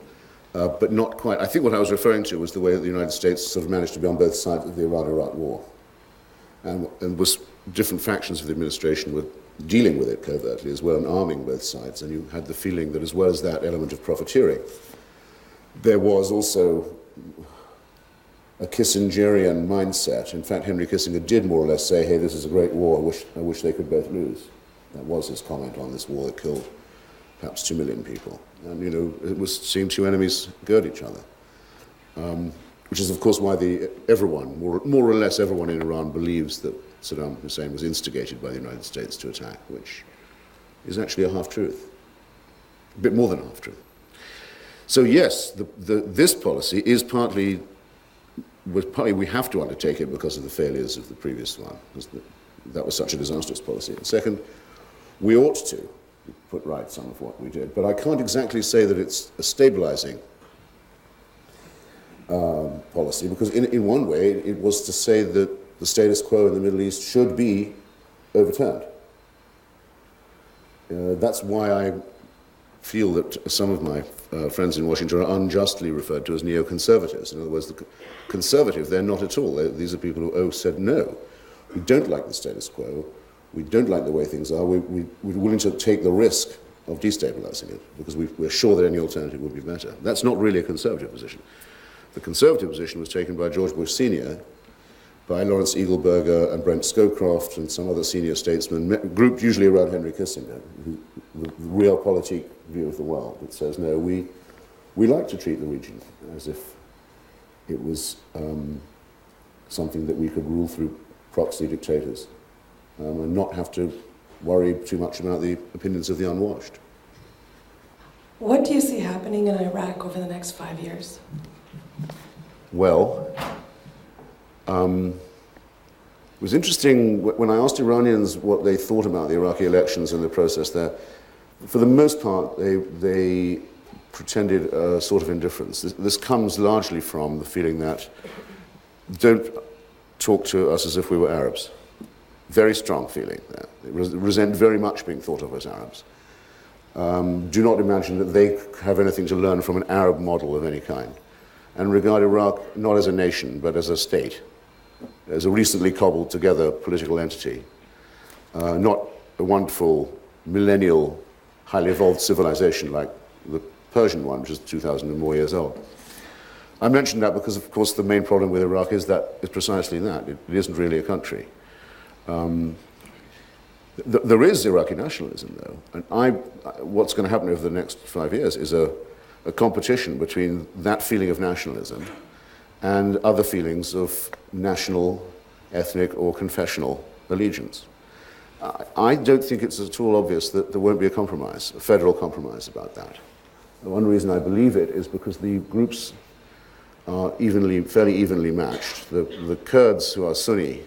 but not quite. I think what I was referring to was the way that the United States sort of managed to be on both sides of the Iran-Iraq war, and was different factions of the administration were dealing with it covertly as well and arming both sides, and you had the feeling that as well as that element of profiteering, there was also a Kissingerian mindset. In fact, Henry Kissinger did more or less say, hey, this is a great war, I wish they could both lose. That was his comment on this war that killed perhaps 2 million people. And, you know, it seemed two enemies gird each other. Which is, of course, why everyone, more or less everyone in Iran believes that Saddam Hussein was instigated by the United States to attack, which is actually a half-truth, a bit more than a half-truth. So yes, this policy is partly we have to undertake it because of the failures of the previous one, because that was such a disastrous policy. And second, we ought to put right some of what we did, but I can't exactly say that it's a stabilizing policy, because in one way it was to say that the status quo in the Middle East should be overturned. That's why I feel that some of my friends in Washington are unjustly referred to as neoconservatives. In other words, the conservative, they're not at all. These are people who said, no, we don't like the status quo, we don't like the way things are, we're willing to take the risk of destabilizing it, because we're sure that any alternative would be better. That's not really a conservative position. The conservative position was taken by George Bush Sr., by Lawrence Eagleburger and Brent Scowcroft and some other senior statesmen, grouped usually around Henry Kissinger, the realpolitik view of the world that says, no, we We like to treat the region as if it was something that we could rule through proxy dictators and not have to worry too much about the opinions of the unwashed. What do you see happening in Iraq over the next 5 years? Well, it was interesting when I asked Iranians what they thought about the Iraqi elections and the process there. For the most part, they pretended a sort of indifference. This comes largely from the feeling that don't talk to us as if we were Arabs. Very strong feeling there. They resent very much being thought of as Arabs. Do not imagine that they have anything to learn from an Arab model of any kind, and regard Iraq not as a nation, but as a state, as a recently cobbled together political entity, not a wonderful, millennial, highly evolved civilization like the Persian one, which is 2,000 and more years old. I mentioned that because, of course, the main problem with Iraq is precisely that. It isn't really a country. There is Iraqi nationalism, though, and what's going to happen over the next 5 years is a competition between that feeling of nationalism and other feelings of national, ethnic, or confessional allegiance. I don't think it's at all obvious that there won't be a compromise, a federal compromise about that. The one reason I believe it is because the groups are fairly evenly matched. The Kurds, who are Sunni,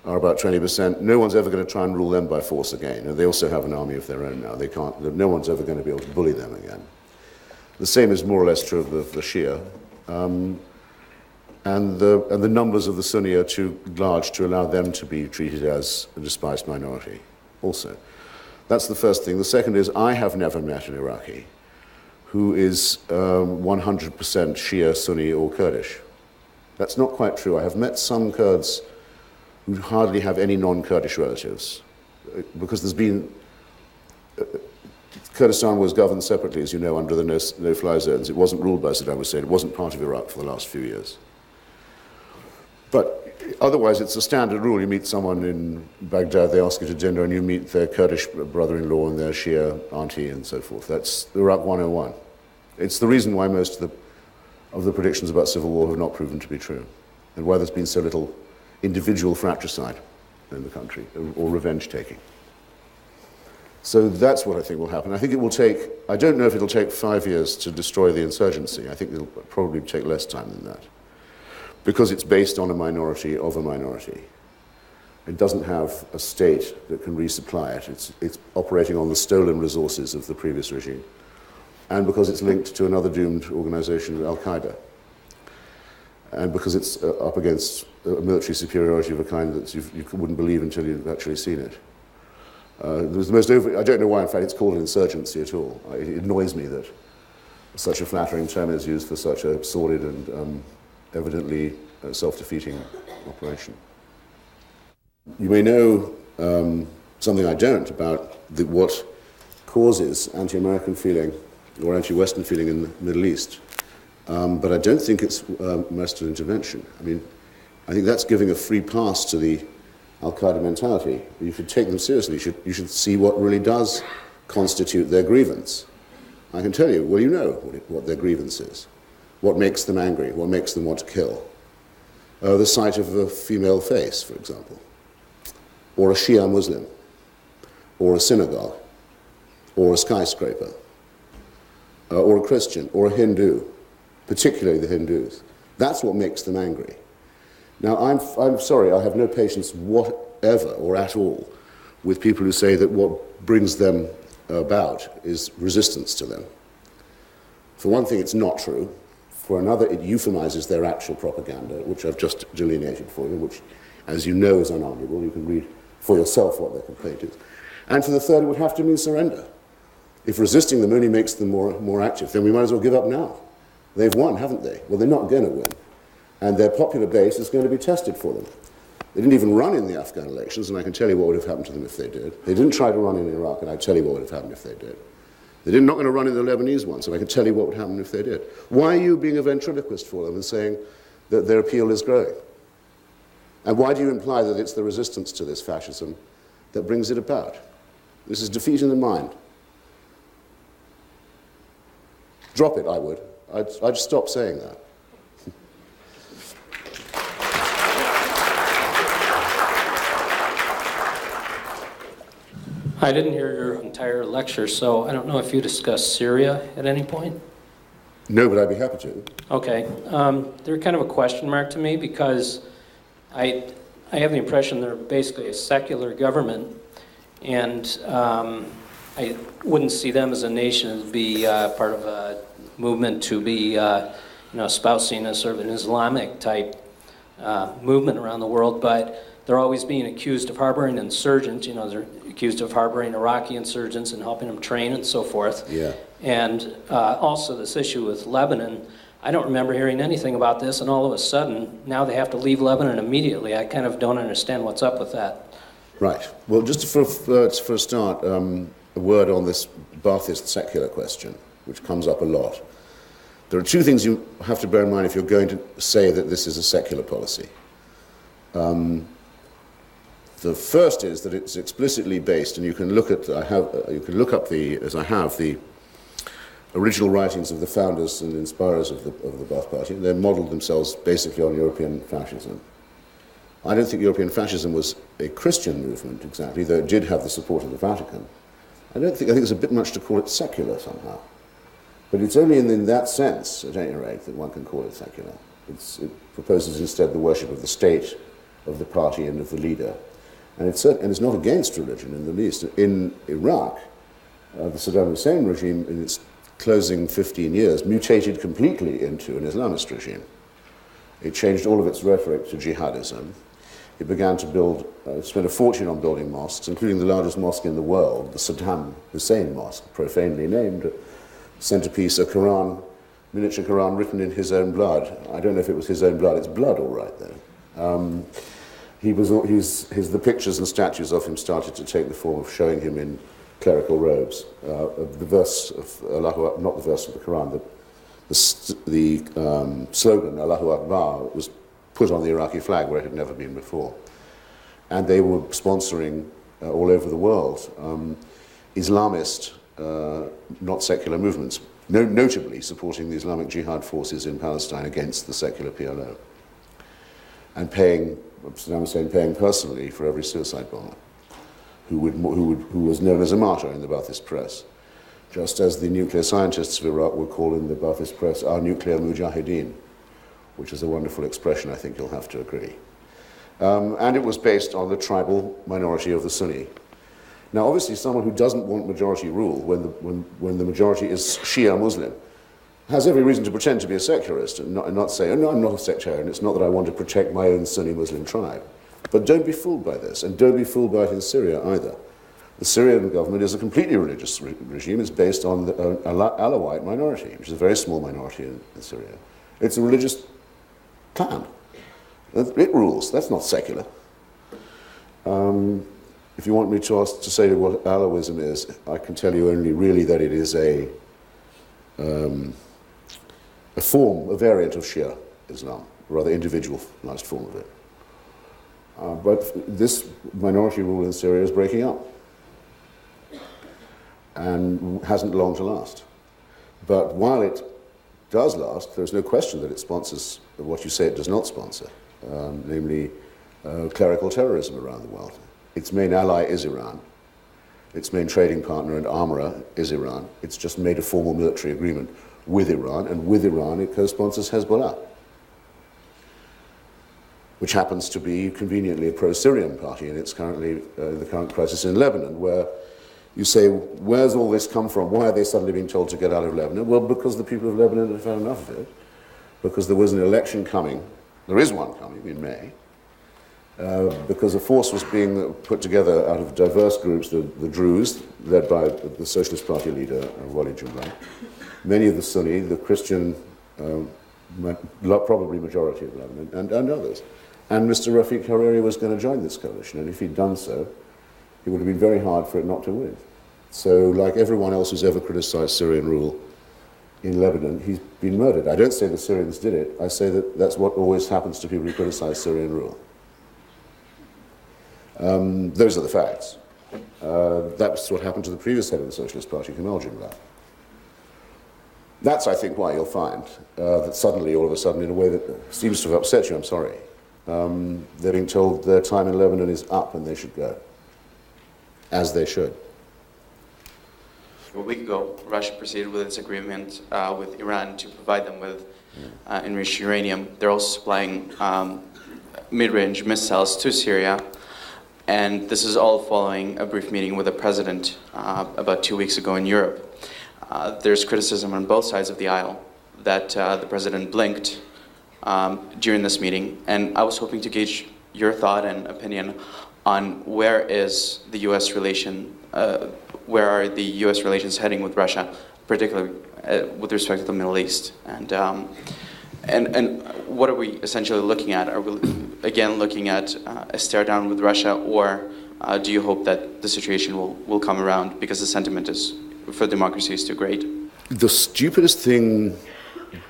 are about 20%. No one's ever going to try and rule them by force again. And they also have an army of their own now. No one's ever going to be able to bully them again. The same is more or less true of the Shia. And the numbers of the Sunni are too large to allow them to be treated as a despised minority also. That's the first thing. The second is I have never met an Iraqi who is 100% Shia, Sunni, or Kurdish. That's not quite true. I have met some Kurds who hardly have any non-Kurdish relatives, because there's been... Kurdistan was governed separately, as you know, under the no-fly zones. It wasn't ruled by Saddam Hussein. It wasn't part of Iraq for the last few years. But otherwise, it's a standard rule. You meet someone in Baghdad, they ask you to dinner, and you meet their Kurdish brother-in-law and their Shia auntie and so forth. That's Iraq 101. It's the reason why most of the predictions about civil war have not proven to be true, and why there's been so little individual fratricide in the country, or revenge-taking. So that's what I think will happen. I think it will take, I don't know if it'll take 5 years to destroy the insurgency. I think it'll probably take less time than that, because it's based on a minority of a minority. It doesn't have a state that can resupply it. It's operating on the stolen resources of the previous regime, and because it's linked to another doomed organization, Al-Qaeda, and because it's up against a military superiority of a kind that you wouldn't believe until you've actually seen it. There's the most I don't know why, in fact, it's called an insurgency at all. It annoys me that such a flattering term is used for such a sordid and evidently self-defeating operation. You may know something I don't about what causes anti-American feeling or anti-Western feeling in the Middle East, but I don't think it's Western intervention. I mean, I think that's giving a free pass to the Al-Qaeda mentality. You should take them seriously. You should see what really does constitute their grievance. I can tell you, well, you know what their grievance is. What makes them angry? What makes them want to kill? The sight of a female face, for example, or a Shia Muslim, or a synagogue, or a skyscraper, or a Christian, or a Hindu, particularly the Hindus. That's what makes them angry. Now, I'm sorry, I have no patience whatever or at all with people who say that what brings them about is resistance to them. For one thing, it's not true. For another, it euphemizes their actual propaganda, which I've just delineated for you, which, as you know, is unarguable. You can read for yourself what their complaint is. And for the third, it would have to mean surrender. If resisting them only makes them more active, then we might as well give up now. They've won, haven't they? Well, they're not going to win. And their popular base is going to be tested for them. They didn't even run in the Afghan elections, and I can tell you what would have happened to them if they did. They didn't try to run in Iraq, and I tell you what would have happened if they did. They're not going to run in the Lebanese ones, and I can tell you what would happen if they did. Why are you being a ventriloquist for them and saying that their appeal is growing? And why do you imply that it's the resistance to this fascism that brings it about? This is defeat in the mind. Drop it, I would. I'd stop saying that. I didn't hear your entire lecture, so I don't know if you discussed Syria at any point. No, but I'd be happy to. Okay. They're kind of a question mark to me because I have the impression they're basically a secular government, and I wouldn't see them as a nation as be part of a movement to be espousing a sort of an Islamic type movement around the world, but they're always being accused of harboring insurgents. They're accused of harboring Iraqi insurgents and helping them train and so forth. Yeah. And also this issue with Lebanon, I don't remember hearing anything about this, and all of a sudden, now they have to leave Lebanon immediately. I kind of don't understand what's up with that. Right. Well, just for a start, a word on this Ba'athist secular question, which comes up a lot. There are two things you have to bear in mind if you're going to say that this is a secular policy. The first is that it's explicitly based, and you can look at you can look up the original writings of the founders and inspirers of the Ba'ath Party. They modelled themselves basically on European fascism. I don't think European fascism was a Christian movement exactly, though it did have the support of the Vatican. I think it's a bit much to call it secular somehow. But it's only in that sense, at any rate, that one can call it secular. It proposes instead the worship of the state, of the party, and of the leader. And it's not against religion in the least. In Iraq, the Saddam Hussein regime, in its closing 15 years, mutated completely into an Islamist regime. It changed all of its rhetoric to jihadism. It began to spend a fortune on building mosques, including the largest mosque in the world, the Saddam Hussein Mosque, profanely named, centerpiece, a Quran, miniature Quran written in his own blood. I don't know if it was his own blood. It's blood, all right, though. The pictures and statues of him started to take the form of showing him in clerical robes. The verse of Allahu, not the verse of the Quran, the slogan Allahu Akbar was put on the Iraqi flag where it had never been before. And they were sponsoring all over the world Islamist, not secular movements, notably supporting the Islamic Jihad forces in Palestine against the secular PLO, and Saddam Hussein paying personally for every suicide bomber who was known as a martyr in the Ba'athist press, just as the nuclear scientists of Iraq were called in the Ba'athist press our nuclear mujahideen, which is a wonderful expression, I think you'll have to agree. And it was based on the tribal minority of the Sunni. Now, obviously, someone who doesn't want majority rule when the majority is Shia Muslim has every reason to pretend to be a secularist and not say, oh, no, I'm not a sectarian. It's not that I want to protect my own Sunni Muslim tribe. But don't be fooled by this, and don't be fooled by it in Syria either. The Syrian government is a completely religious regime. It's based on the Alawite minority, which is a very small minority in Syria. It's a religious clan. It rules. That's not secular. If you want me to say what Alawism is, I can tell you only really that it is a variant of Shia Islam, a rather individualized form of it. But this minority rule in Syria is breaking up and hasn't long to last. But while it does last, there's no question that it sponsors what you say it does not sponsor, namely clerical terrorism around the world. Its main ally is Iran. Its main trading partner and armorer is Iran. It's just made a formal military agreement with Iran, and with Iran it co-sponsors Hezbollah, which happens to be conveniently a pro-Syrian party, and it's currently the current crisis in Lebanon, where you say, where's all this come from? Why are they suddenly being told to get out of Lebanon? Well, because the people of Lebanon have had enough of it, because there was an election coming, there is one coming in May, because a force was being put together out of diverse groups, the Druze, led by the Socialist Party leader, Wali Jumla, many of the Sunni, the Christian, probably majority of Lebanon, and others. And Mr. Rafiq Hariri was going to join this coalition, and if he'd done so, it would have been very hard for it not to win. So, like everyone else who's ever criticized Syrian rule in Lebanon, he's been murdered. I don't say the Syrians did it, I say that that's what always happens to people who criticize Syrian rule. Those are the facts. That's what happened to the previous head of the Socialist Party, Kemal Jumla. That's, I think, why you'll find that suddenly, all of a sudden, in a way that seems to have upset you, I'm sorry, they're being told their time in Lebanon is up and they should go, as they should. A week ago, Russia proceeded with its agreement with Iran to provide them with enriched uranium. They're also supplying mid-range missiles to Syria. And this is all following a brief meeting with the president about 2 weeks ago in Europe. There's criticism on both sides of the aisle that the president blinked during this meeting. And I was hoping to gauge your thought and opinion on where is the U.S. relation, where are the U.S. relations heading with Russia, particularly with respect to the Middle East, and what are we essentially looking at? Are we again looking at a stare down with Russia, or do you hope that the situation will come around because the sentiment is for democracy is too great? The stupidest thing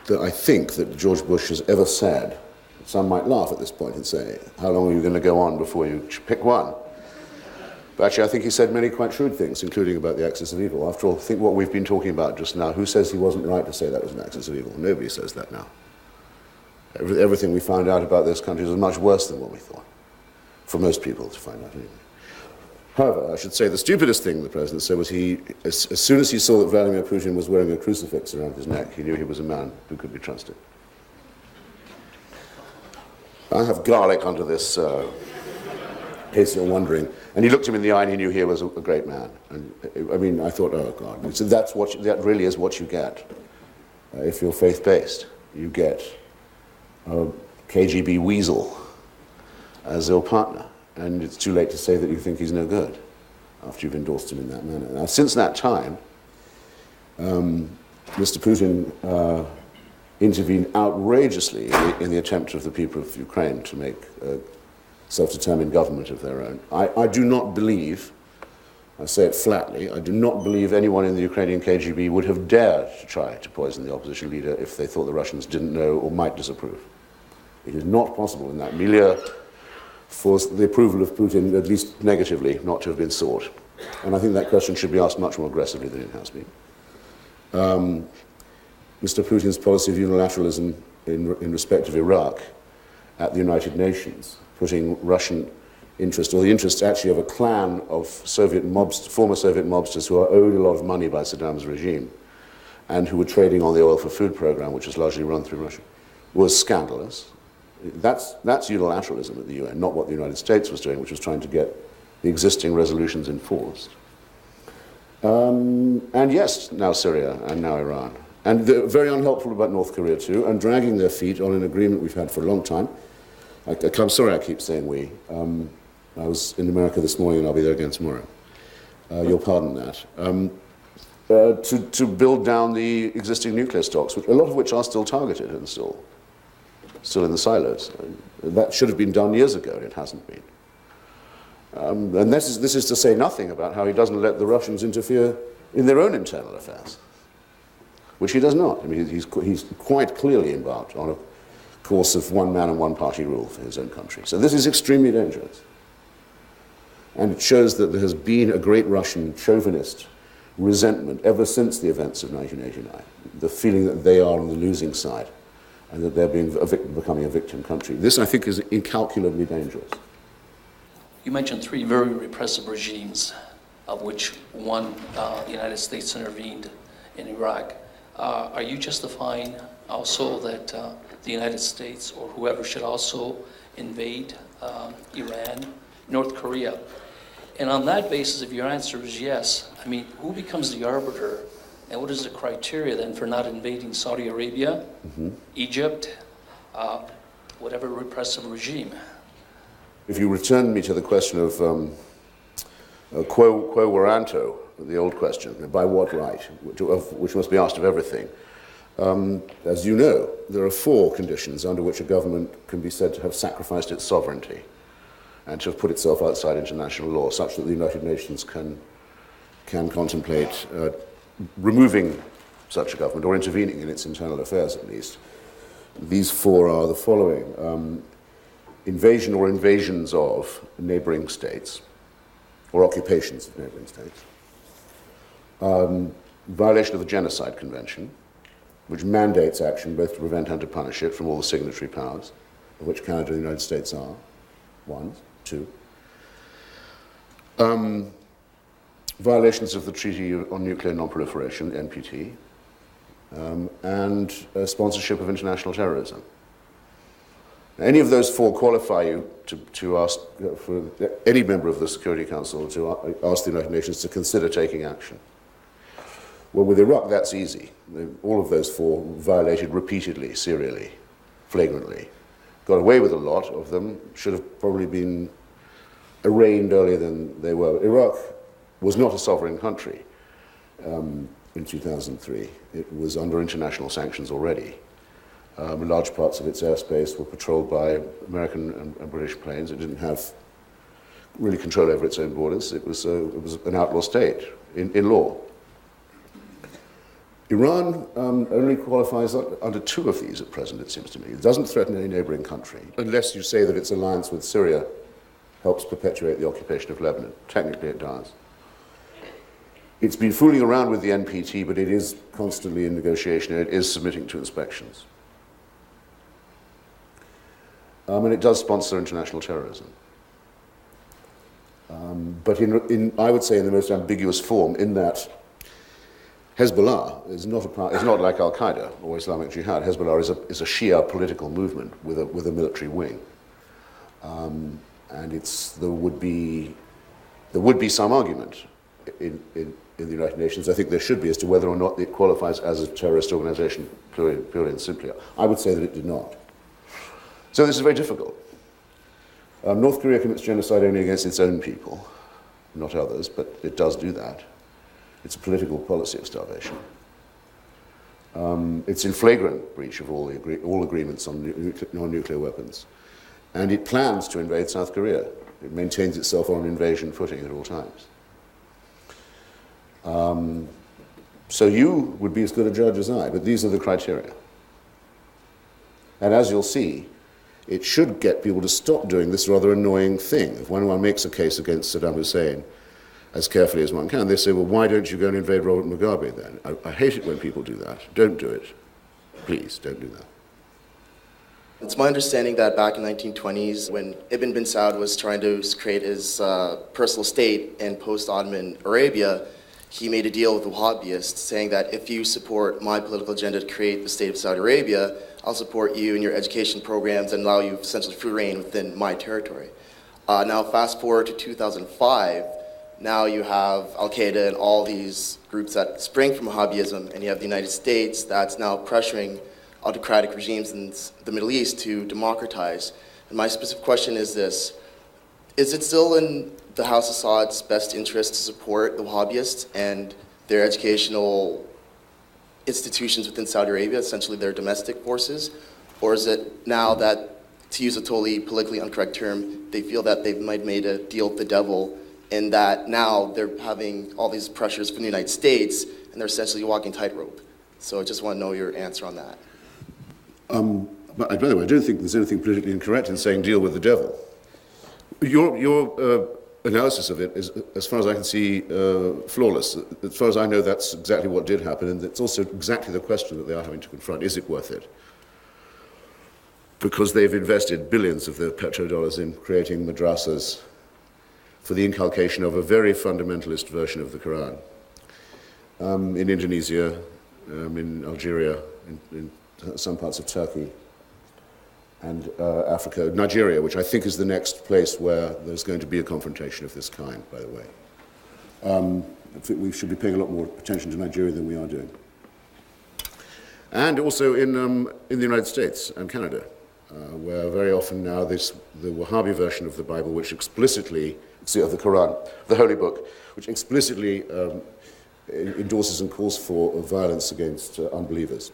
that I think that George Bush has ever said, some might laugh at this point and say, how long are you going to go on before you pick one? But actually, I think he said many quite shrewd things, including about the axis of evil. After all, think what we've been talking about just now. Who says he wasn't right to say that was an axis of evil? Nobody says that now. Everything we found out about those countries is much worse than what we thought, for most people to find out anyway. However, I should say the stupidest thing the president said was as soon as he saw that Vladimir Putin was wearing a crucifix around his neck, he knew he was a man who could be trusted. I have garlic under this, in case you're wondering. And he looked him in the eye and he knew he was a great man. And I mean, I thought, oh God, so that really is what you get if you're faith-based. You get a KGB weasel as your partner. And it's too late to say that you think he's no good after you've endorsed him in that manner. Now, since that time, Mr. Putin intervened outrageously in the attempt of the people of Ukraine to make a self-determined government of their own. I do not believe, I say it flatly, I do not believe anyone in the Ukrainian KGB would have dared to try to poison the opposition leader if they thought the Russians didn't know or might disapprove. It is not possible in that milieu for the approval of Putin, at least negatively, not to have been sought. And I think that question should be asked much more aggressively than it has been. Mr. Putin's policy of unilateralism in respect of Iraq at the United Nations, putting Russian interest, or the interest actually of a clan of former Soviet mobsters who are owed a lot of money by Saddam's regime and who were trading on the oil for food program, which is largely run through Russia, was scandalous. That's unilateralism at the UN, not what the United States was doing, which was trying to get the existing resolutions enforced. And yes, now Syria and now Iran. And they're very unhelpful about North Korea too, and dragging their feet on an agreement we've had for a long time. I'm sorry I keep saying we. I was in America this morning and I'll be there again tomorrow. You'll pardon that. To build down the existing nuclear stocks, a lot of which are still targeted and still in the silos. That should have been done years ago, and it hasn't been. And this is to say nothing about how he doesn't let the Russians interfere in their own internal affairs, which he does not. I mean, he's quite clearly embarked on a course of one man and one party rule for his own country. So this is extremely dangerous. And it shows that there has been a great Russian chauvinist resentment ever since the events of 1989, the feeling that they are on the losing side and that they're becoming a victim country. This, I think, is incalculably dangerous. You mentioned three very repressive regimes, of which one, the United States intervened in Iraq. Are you justifying also that the United States or whoever should also invade Iran, North Korea? And on that basis, if your answer is yes, I mean, who becomes the arbiter? And what is the criteria then for not invading Saudi Arabia, Egypt, whatever repressive regime? If you return me to the question of quo warranto, the old question, by what right, which must be asked of everything. As you know, there are 4 conditions under which a government can be said to have sacrificed its sovereignty and to have put itself outside international law, such that the United Nations can contemplate removing such a government or intervening in its internal affairs at least. These 4 are the following. Invasion or invasions of neighboring states or occupations of neighboring states. Violation of the Genocide Convention, which mandates action both to prevent and to punish it from all the signatory powers, of which Canada and the United States are. One, two. Violations of the Treaty on Nuclear Non-Proliferation, NPT, and sponsorship of international terrorism. Any of those four qualify you to ask for any member of the Security Council to ask the United Nations to consider taking action. Well, with Iraq, that's easy. All of those four violated repeatedly, serially, flagrantly. Got away with a lot of them, should have probably been arraigned earlier than they were. Iraq was not a sovereign country in 2003. It was under international sanctions already. Large parts of its airspace were patrolled by American and British planes. It didn't have really control over its own borders. It was an outlaw state in law. Iran only qualifies under two of these at present, it seems to me. It doesn't threaten any neighboring country, unless you say that its alliance with Syria helps perpetuate the occupation of Lebanon. Technically, it does. It's been fooling around with the NPT, but it is constantly in negotiation, and it is submitting to inspections. And it does sponsor international terrorism. But I would say in the most ambiguous form, in that Hezbollah is not like Al-Qaeda or Islamic Jihad. Hezbollah is a Shia political movement with a military wing. And there would be some argument in the United Nations, I think there should be, as to whether or not it qualifies as a terrorist organization purely and simply. I would say that it did not. So this is very difficult. North Korea commits genocide only against its own people, not others, but it does do that. It's a political policy of starvation. It's in flagrant breach of all agreements on non-nuclear weapons. And it plans to invade South Korea. It maintains itself on an invasion footing at all times. So you would be as good a judge as I, but these are the criteria. And as you'll see, it should get people to stop doing this rather annoying thing. If one makes a case against Saddam Hussein as carefully as one can, they say, well, why don't you go and invade Robert Mugabe then? I hate it when people do that. Don't do it. Please, don't do that. It's my understanding that back in the 1920s, when Ibn bin Saud was trying to create his personal state in post-Ottoman Arabia, he made a deal with the Wahhabists saying that if you support my political agenda to create the state of Saudi Arabia, I'll support you in your education programs and allow you essentially free reign within my territory. Now fast forward to 2005, now you have Al-Qaeda and all these groups that spring from Wahhabism, and you have the United States that's now pressuring autocratic regimes in the Middle East to democratize. And my specific question is this: is it still in the House Assad's best interest to support the Wahhabists and their educational institutions within Saudi Arabia, essentially their domestic forces? Or is it now that, to use a totally politically incorrect term, they feel that they've made a deal with the devil, and that now they're having all these pressures from the United States and they're essentially walking tightrope? So I just want to know your answer on that. But by the way, I don't think there's anything politically incorrect in saying deal with the devil. Your analysis of it is, as far as I can see, flawless. As far as I know, that's exactly what did happen, and it's also exactly the question that they are having to confront. Is it worth it? Because they've invested billions of their petrodollars in creating madrasas for the inculcation of a very fundamentalist version of the Quran. In Indonesia, in Algeria, in some parts of Turkey, and Africa, Nigeria, which I think is the next place where there's going to be a confrontation of this kind, by the way. I think we should be paying a lot more attention to Nigeria than we are doing. And also in the United States and Canada, where very often now the Wahhabi version of the Bible, which explicitly, of the Quran, the Holy Book, which explicitly endorses and calls for violence against unbelievers,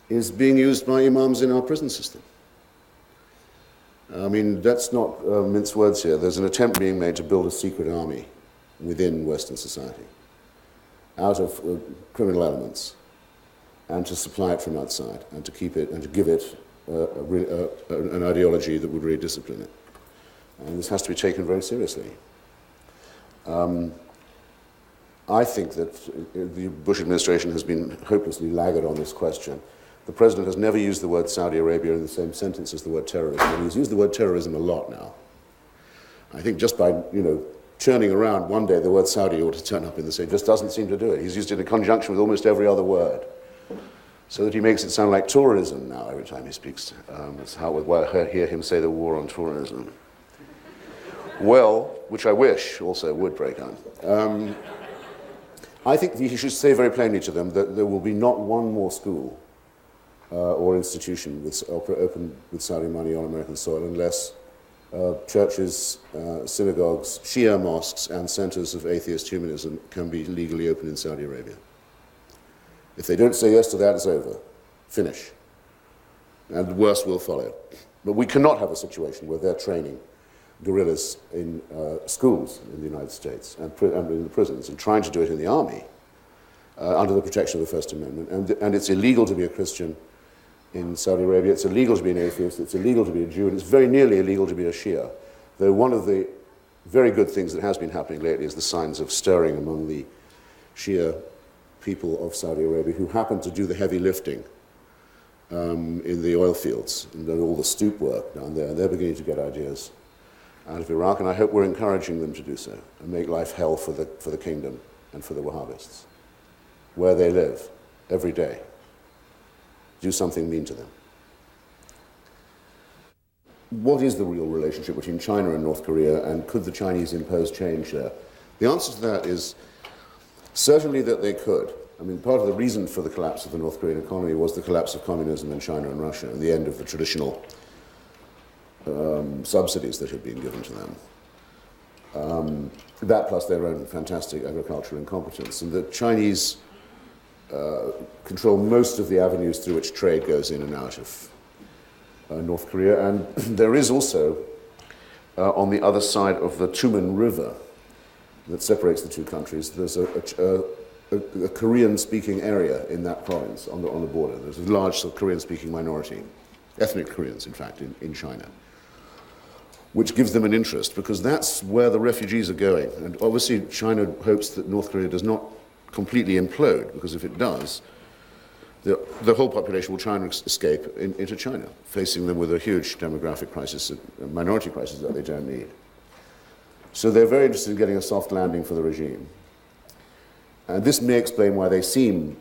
is being used by imams in our prison system. I mean, that's not mince words here. There's an attempt being made to build a secret army within Western society out of criminal elements, and to supply it from outside, and to keep it, and to give it an ideology that would really discipline it. And this has to be taken very seriously. I think that the Bush administration has been hopelessly laggard on this question. The president has never used the word Saudi Arabia in the same sentence as the word terrorism, and he's used the word terrorism a lot now. I think just by, churning around one day the word Saudi ought to turn up in the same, just doesn't seem to do it. He's used it in conjunction with almost every other word, so that he makes it sound like tourism now every time he speaks. That's how I hear him say the war on tourism. Well, which I wish also would break out. I think he should say very plainly to them that there will be not one more school or institution open with Saudi money on American soil unless churches, synagogues, Shia mosques, and centers of atheist humanism can be legally open in Saudi Arabia. If they don't say yes to that, it's over. Finish. And the worst will follow. But we cannot have a situation where they're training guerrillas in schools in the United States and in the prisons and trying to do it in the army under the protection of the First Amendment. And it's illegal to be a Christian in Saudi Arabia. It's illegal to be an atheist. It's illegal to be a Jew. And it's very nearly illegal to be a Shia. Though one of the very good things that has been happening lately is the signs of stirring among the Shia people of Saudi Arabia who happen to do the heavy lifting in the oil fields and all the stoop work down there. And they're beginning to get ideas out of Iraq, and I hope we're encouraging them to do so and make life hell for the kingdom and for the Wahhabists, where they live every day. Do something mean to them. What is the real relationship between China and North Korea, and could the Chinese impose change there? The answer to that is certainly that they could. I mean, part of the reason for the collapse of the North Korean economy was the collapse of communism in China and Russia and the end of the traditional subsidies that had been given to them. That plus their own fantastic agricultural incompetence. And the Chinese control most of the avenues through which trade goes in and out of North Korea. And there is also, on the other side of the Tumen River that separates the two countries, there's a Korean-speaking area in that province on the border. There's a large Korean-speaking minority, ethnic Koreans, in fact, in China, which gives them an interest, because that's where the refugees are going. And obviously China hopes that North Korea does not completely implode, because if it does, the whole population will try and escape into China, facing them with a huge demographic crisis, a minority crisis that they don't need. So they're very interested in getting a soft landing for the regime. And this may explain why they seem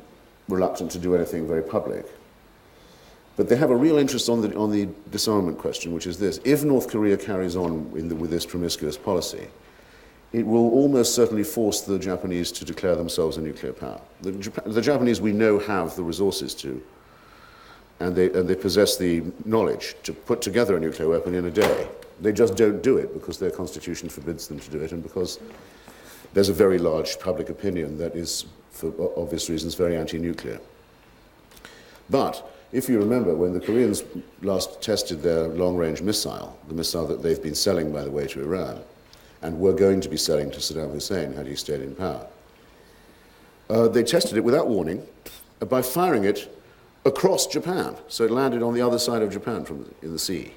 reluctant to do anything very public. But they have a real interest on the disarmament question, which is this. If North Korea carries on with this promiscuous policy, it will almost certainly force the Japanese to declare themselves a nuclear power. The Japanese, we know, have the resources to, and they possess the knowledge to put together a nuclear weapon in a day. They just don't do it because their constitution forbids them to do it, and because there's a very large public opinion that is, for obvious reasons, very anti-nuclear. But if you remember, when the Koreans last tested their long-range missile, the missile that they've been selling, by the way, to Iran, and were going to be selling to Saddam Hussein had he stayed in power, they tested it without warning by firing it across Japan. So it landed on the other side of Japan in the sea.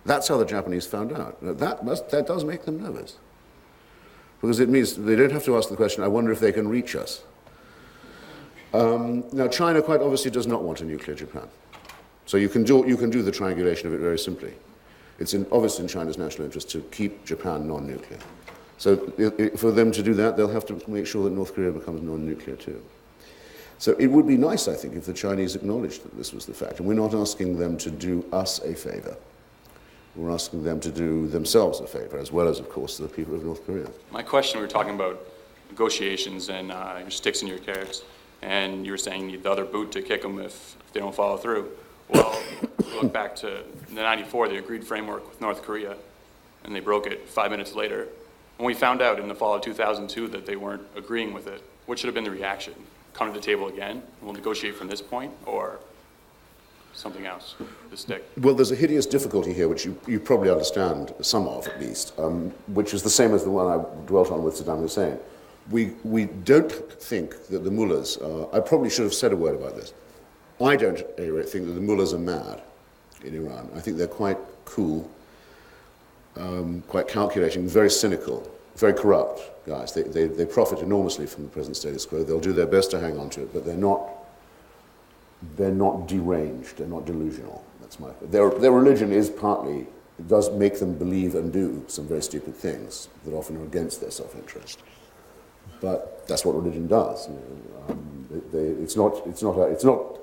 That's how the Japanese found out. Now, that does make them nervous, because it means they don't have to ask the question, I wonder if they can reach us. Now, China quite obviously does not want a nuclear Japan. So you can do the triangulation of it very simply. It's obviously in China's national interest to keep Japan non-nuclear. So for them to do that, they'll have to make sure that North Korea becomes non-nuclear too. So it would be nice, I think, if the Chinese acknowledged that this was the fact. And we're not asking them to do us a favor. We're asking them to do themselves a favor, as well as, of course, the people of North Korea. My question, we were talking about negotiations and your sticks and your carrots, and you were saying you need the other boot to kick them if they don't follow through. Well, look back to the 94, the agreed framework with North Korea, and they broke it 5 minutes later. When we found out in the fall of 2002 that they weren't agreeing with it, what should have been the reaction? Come to the table again, and we'll negotiate from this point, or something else, the stick? Well, there's a hideous difficulty here, which you probably understand, some of at least, which is the same as the one I dwelt on with Saddam Hussein. We don't think that the mullahs are, I probably should have said a word about this. I don't think that the mullahs are mad in Iran. I think they're quite cool, quite calculating, very cynical, very corrupt guys. They profit enormously from the present status quo. They'll do their best to hang on to it, but they're not deranged, they're not delusional. That's their religion is partly, it does make them believe and do some very stupid things that often are against their self-interest. But that's what religion does. It's not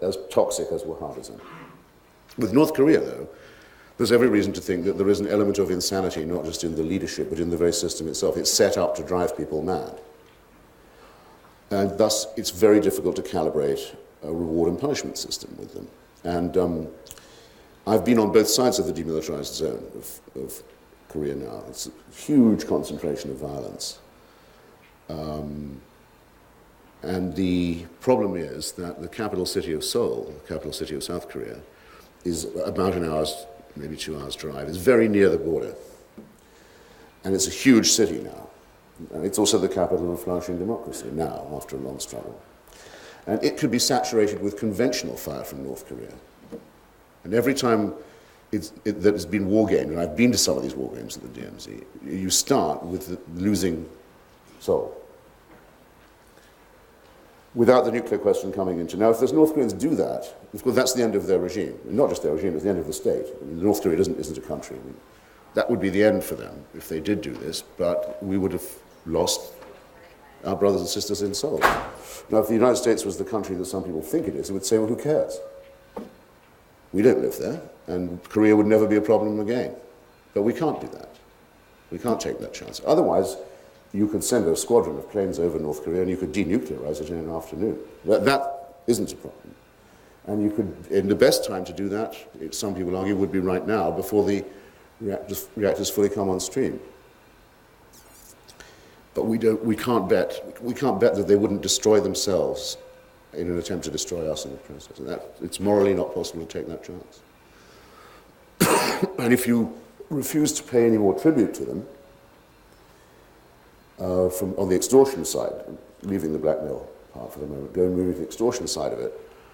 as toxic as Wahhabism. With North Korea, though, there's every reason to think that there is an element of insanity, not just in the leadership, but in the very system itself. It's set up to drive people mad. And thus, it's very difficult to calibrate a reward and punishment system with them. And I've been on both sides of the demilitarized zone of Korea now. It's a huge concentration of violence. And the problem is that the capital city of Seoul, the capital city of South Korea, is about an hour's, maybe 2 hours drive. It's very near the border. And it's a huge city now. And it's also the capital of flourishing democracy now, after a long struggle. And it could be saturated with conventional fire from North Korea. And every time that has been war gamed, and I've been to some of these war games at the DMZ, you start with losing Seoul. Without the nuclear question coming into. Now, if the North Koreans do that, of course, that's the end of their regime. And not just their regime, it's the end of the state. I mean, North Korea isn't a country. I mean, that would be the end for them if they did do this, but we would have lost our brothers and sisters in Seoul. Now, if the United States was the country that some people think it is, they would say, well, who cares? We don't live there, and Korea would never be a problem again. But we can't do that. We can't take that chance. Otherwise, you could send a squadron of planes over North Korea and you could denuclearize it in an afternoon. That isn't a problem. And you could, in the best time to do that, some people argue, would be right now, before the reactors fully come on stream. But we can't bet that they wouldn't destroy themselves in an attempt to destroy us in the process. And it's morally not possible to take that chance. And if you refuse to pay any more tribute to them, on the extortion side, leaving the blackmail part for the moment, moving to the extortion side of it,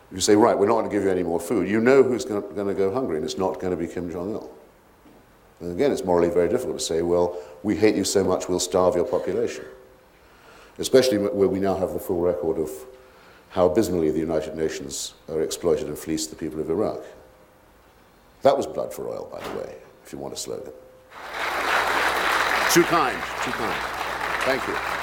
you say, right, we're not going to give you any more food. You know who's going to go hungry, and it's not going to be Kim Jong-il. And again, it's morally very difficult to say, well, we hate you so much, we'll starve your population. Especially where we now have the full record of how abysmally the United Nations are exploited and fleeced the people of Iraq. That was blood for oil, by the way, if you want a slogan. Too kind, too kind. Thank you.